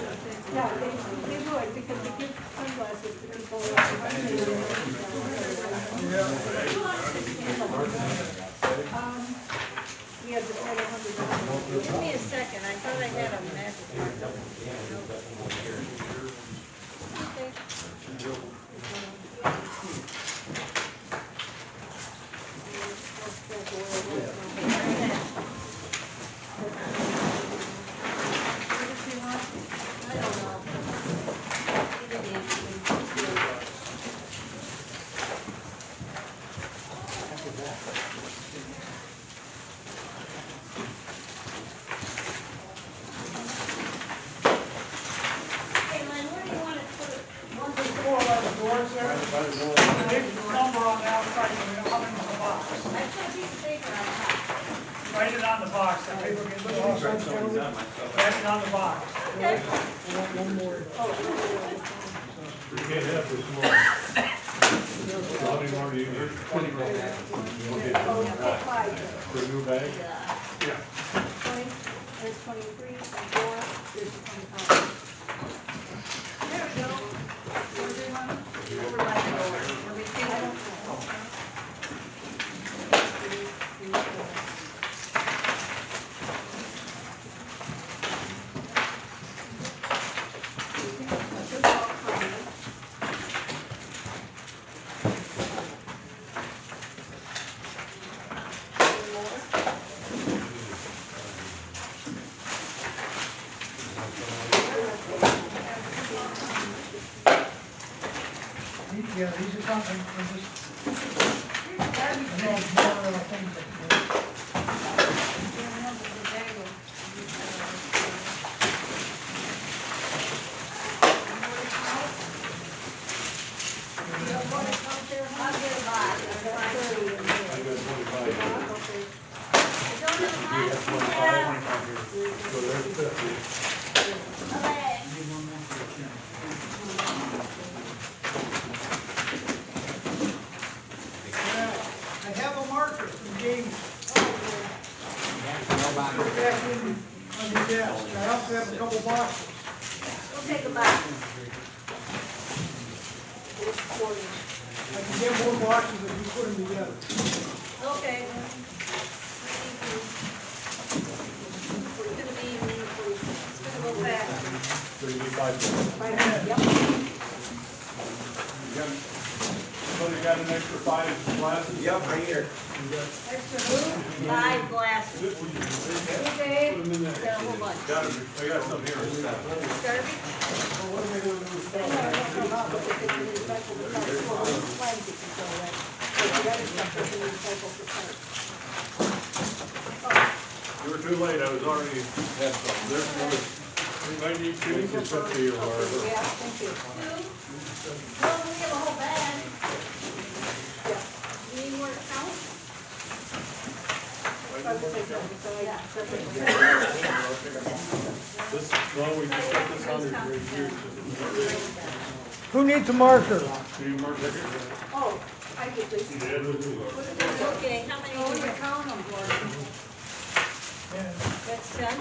Yeah, they would, because they give sunglasses to people. He had to pay $100. Give me a second. I thought I had a magic marker. Okay. I don't know. He didn't answer me. Hey, Lynn, where do you want to put it? One through four by the doors there. The big number on the outside, you know, how many's in the box? I put a piece of paper on top. Write it on the box, that paper gets lost. Write it on the box. Okay. One more. You can't have this small. How many more do you need? 20 more. Okay. For a new bag? Yeah. 20, there's 23, and 4, there's 25. There we go. Number like over. Number two. I don't know. Yeah, these are something, we're just. James, No put box. it back in on your desk. I also have a couple boxes. We'll take them back. I can get more boxes if you put them together. Okay. We're gonna be, it's gonna go fast. So you need 5 minutes. Yep. Somebody got an extra 5 glasses? Yep, right here. Extra who? 5 glasses. Okay. Put them in there. Got a whole bunch. Got 'em. I got some here. Garbage? You were too late, I was already had some. There's another. Anybody need 2 or 50 or whatever? Yeah, thank you. 2? Well, we have a whole bag. You need more to count? Yeah. This, no, we just got this 100 right here. Who needs a marker? Do you mark it? Oh, I get this. Okay, how many? Oh, you count them, Gordon. That's 10?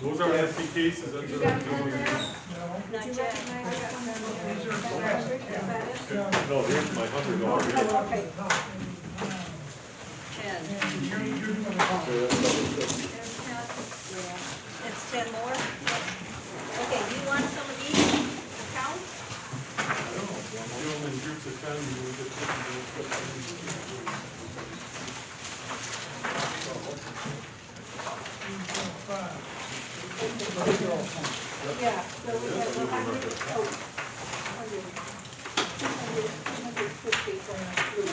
Those are empty cases. That's You what got I'm them doing. there? Not Did you yet. recognize that? Is that it? No, here's my $100 here. Okay. 10. So that's double check. Yeah. It's 10 more? Okay, do you want some of these to count? Do them in groups of 10. You will get 50. Yeah, so we have 100, oh, 100, 250 for blue.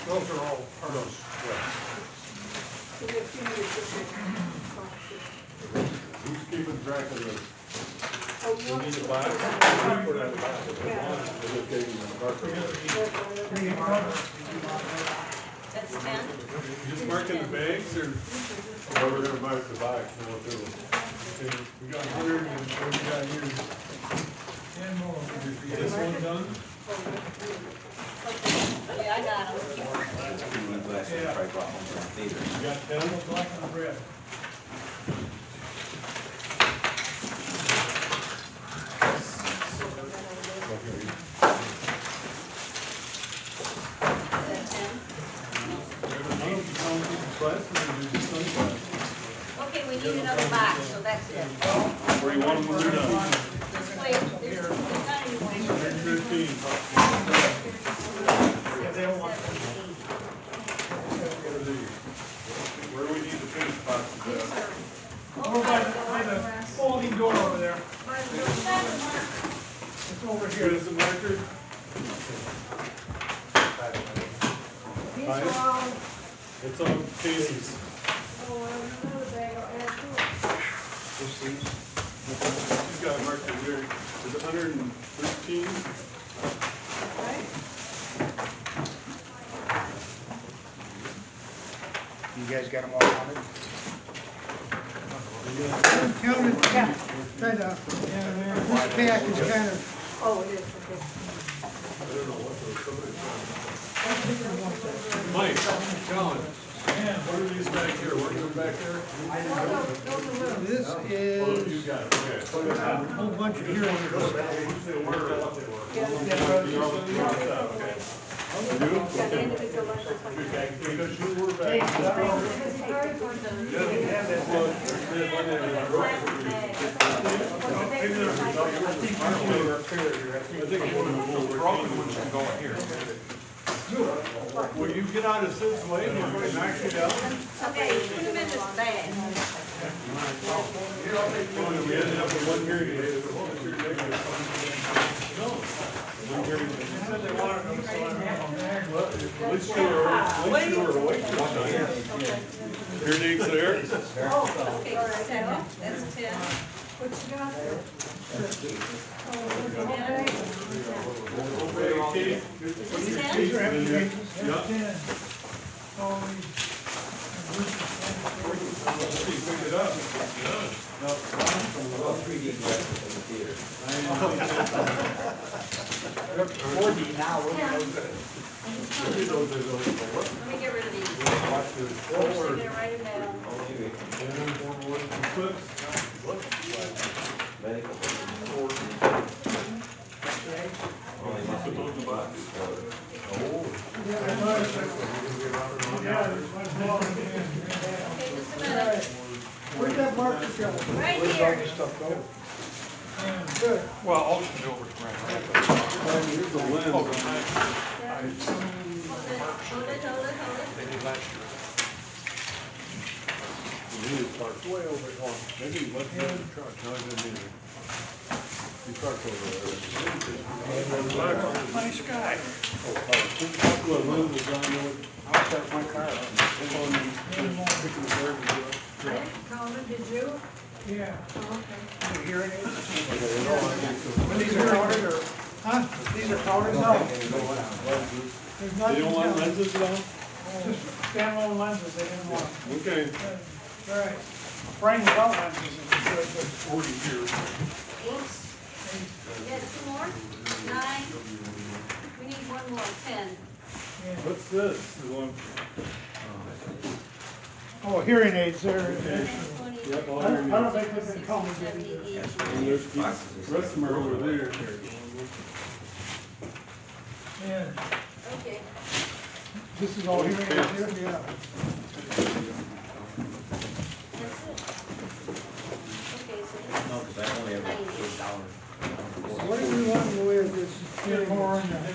Those are all ours. So we have 250 boxes. Who's keeping track of this? Oh, you We want need to a put box. that Put that back. Yeah. We're just taking the marker. That's 10? Just marking the bags or? Or we're gonna mark the box, you know, too. Okay, we got 100 and what we got here? 10 more. This one done? Yeah, I got them. New glasses I probably brought home from the theater. You got 10? Black and red. That's 10? Okay, we need another box, so that's it. Where you want them when you're done? Just wait, there's not any more. 113. Where do we need the finish boxes at? Over by the folding door over there. It's over Here here. is the marker. These are all, It's on cases. oh, another bag, I'll add to it. She's got a marker here. Is it 113? Right? You guys got them all counted? Counted, kind of, this pack is kind of, Oh, it is, okay. Mike, John, what are these back here? What are them back there? this Oh, is you got it, okay. So it's a whole bunch of here. You're all set, okay. You? Got the individual letters like that. Because you were back. Will you get out of Sid's way before he knocks you down? Okay, put them in this bag. We ended up with one hearing today. No. One hearing. Well, at least you were awake. Your name's there? Okay, 7, that's 10. What you got there? Okay, Keith. What's 10? Yeah. You picked it up. Well, 3D glasses from the theater. 40 now. Maybe those are those, what? Let me get rid of these. Watch this. I'm gonna write them down. Yeah, there's one more. Okay, just a minute. Where'd that marker go? Right here. Good. Well, I'll just go over to Ryan. Here's the lens. Hold it, hold it. They did last year. He was parked way over on, maybe he went in the truck, no, I didn't either. He parked over there. Nice guy. A couple of lenses on there. I'll set my car up. Colin, did you? Yeah. Okay. The hearing aids? But these are counted or? Huh? These are counted? No. There's nothing. You don't want counted. lenses at all? Just standalone lenses, they didn't want. Okay. All right. Frame without lenses is good, but 40 years. Oops. You got 2 more? 9. We need 1 more, 10. What's this? The one. oh, hearing aids, they're, 20, Yep, all I your don't needs. think they've been counted. 70, 80. And there's the rest of them are over there. Yeah. Okay. This is all hearing aids here? Yeah. That's it. Okay, so No, because I only have $90. $8. What do we want with this? Get more in there.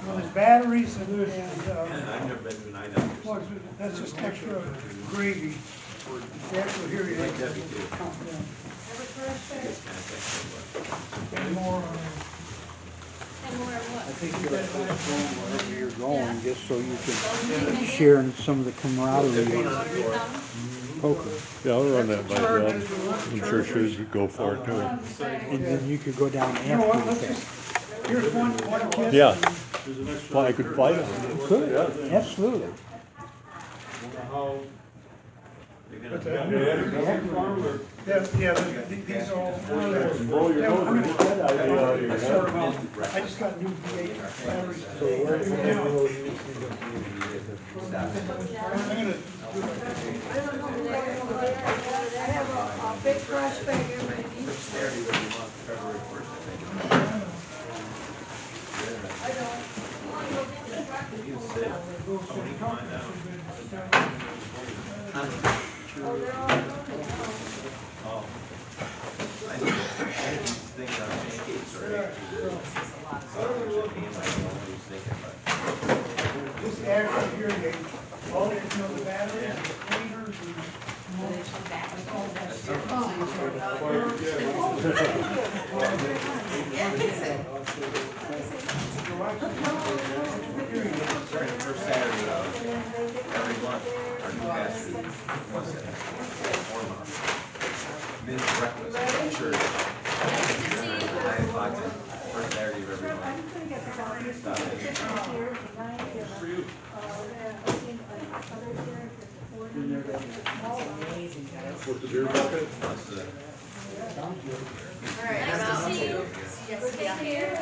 Well, there's batteries and, I've never been to $9. well, that's just extra gravy. The actual hearing Like aids. Debbie too. Yeah. Have a trash bag? It's kind of extra, And more on 10 more of what? think you gotta put a phone wherever you're going, just so you can Those share in some of the camaraderie of poker. Yeah, I'll run that by Doug. I'm sure she's go for it too. And then you could go down You know what, after let's the just, here's one kid. Yeah. Well, I could fight him. Could, absolutely. Yeah, these are all. Blow your nose and get that idea out of your head. I just got new V8 batteries today. I'm gonna I have a big trash bag everybody needs. Saturday, every month, February 1st, I think. You said, somebody find out. Oh, they're all Oh. okay. I know, these things on pancakes are actually, This actual hearing aid, all the, the batteries, the cleaners, and all that stuff. Starting the first Saturday of every month, our new pastor wants to form a men's breakfast at church. 9 o'clock, first Saturday of every month. Stop it. With the beer bucket? Wants to- Nice to see you. Take care.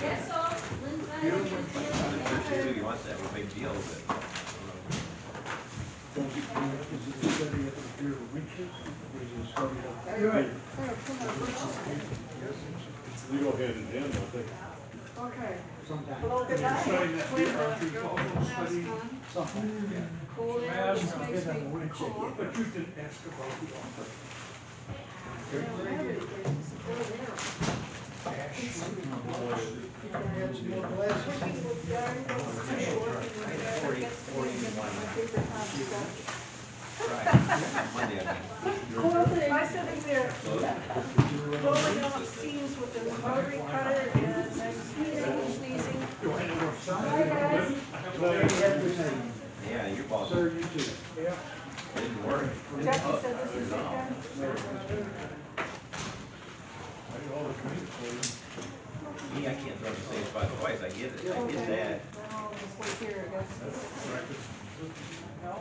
Yes, so, Church too, he wants to have a big deal with it. You go hand in hand, I think. Okay. Well, good night. Cold air just makes me cough. But you didn't ask about the offer. Monday, I mean. Am I sitting there rolling off seams with the rotary cutter and I'm sneezing? Hi, guys. Yeah, your boss Sir, you too. Yeah. didn't work. Jackie said this is it Me, I can't throw the same spot twice, I get it, I get that. I'll just wait here, I guess. No,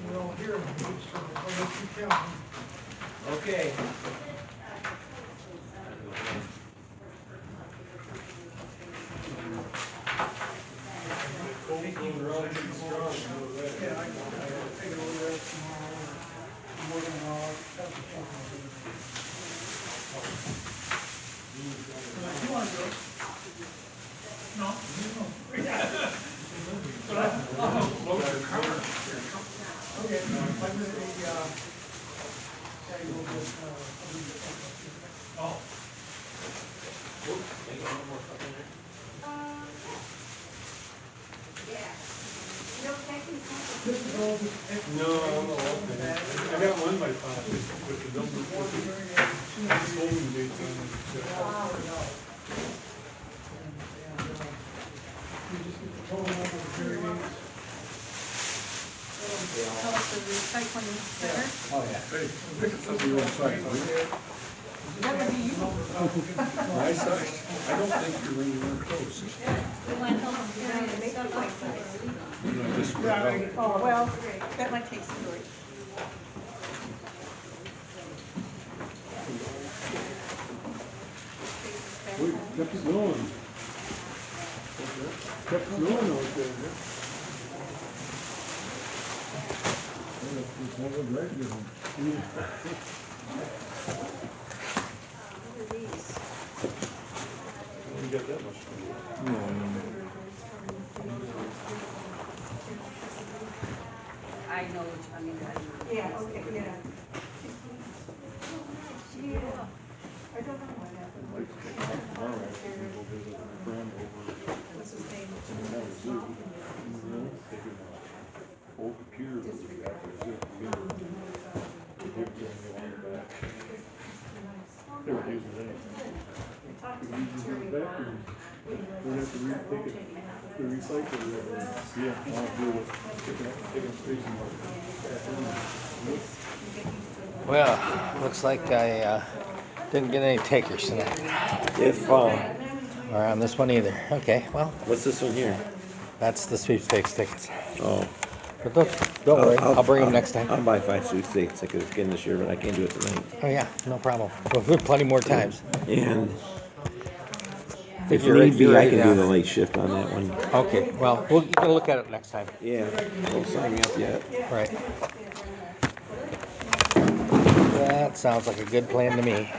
you don't hear them, you just, I'll let you count them. Okay. This is all the. No, I'm not open. I got one in my pocket with the number, with the holding dates on it. You just get the total number of hearings. Tell us the recycling center. Oh, yeah. Hey, pick up something on site, will you? That would be you. My side, I don't think you're anywhere close. We went home and carried the stuff outside. You know, just spread out. Oh, well, that might take some doing. Wait, kept it going. Kept it going out there. It's never regular. What are these? You got that much. I know which, I mean, I know. Yeah, okay, yeah. Yeah. I don't know what happened. Tomorrow, actually, we go visit a friend over What's his name? They can, old computer that we got there, so we can give them they want it back. They were using anything. We talked We to use Terry it back about and we have to take it, the recycle it. Yeah, I'll deal with taking space and work. Well, looks like I didn't get any takers tonight, If, or on this one either. Okay, well, what's this one here? that's the sweepstakes tickets. Oh. But don't worry, I'll bring them next time. I'll buy 5 sweepstakes. I could have again this year, but I can't do it tonight. Oh, yeah, no problem. Well, we have plenty more times. And If if you're need be, you're I ready can to- do the late shift on that one. Okay, well, you can look at it next time. Yeah, don't sign me up yet. Right. That sounds like a good plan to me.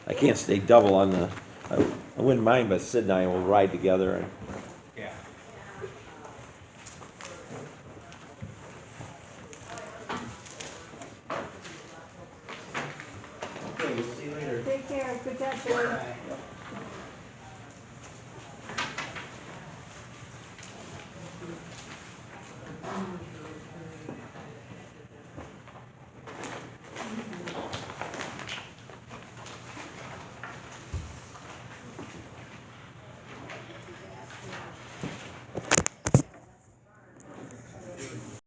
I can't stay double on the, I wouldn't mind, but Sid and I will ride together and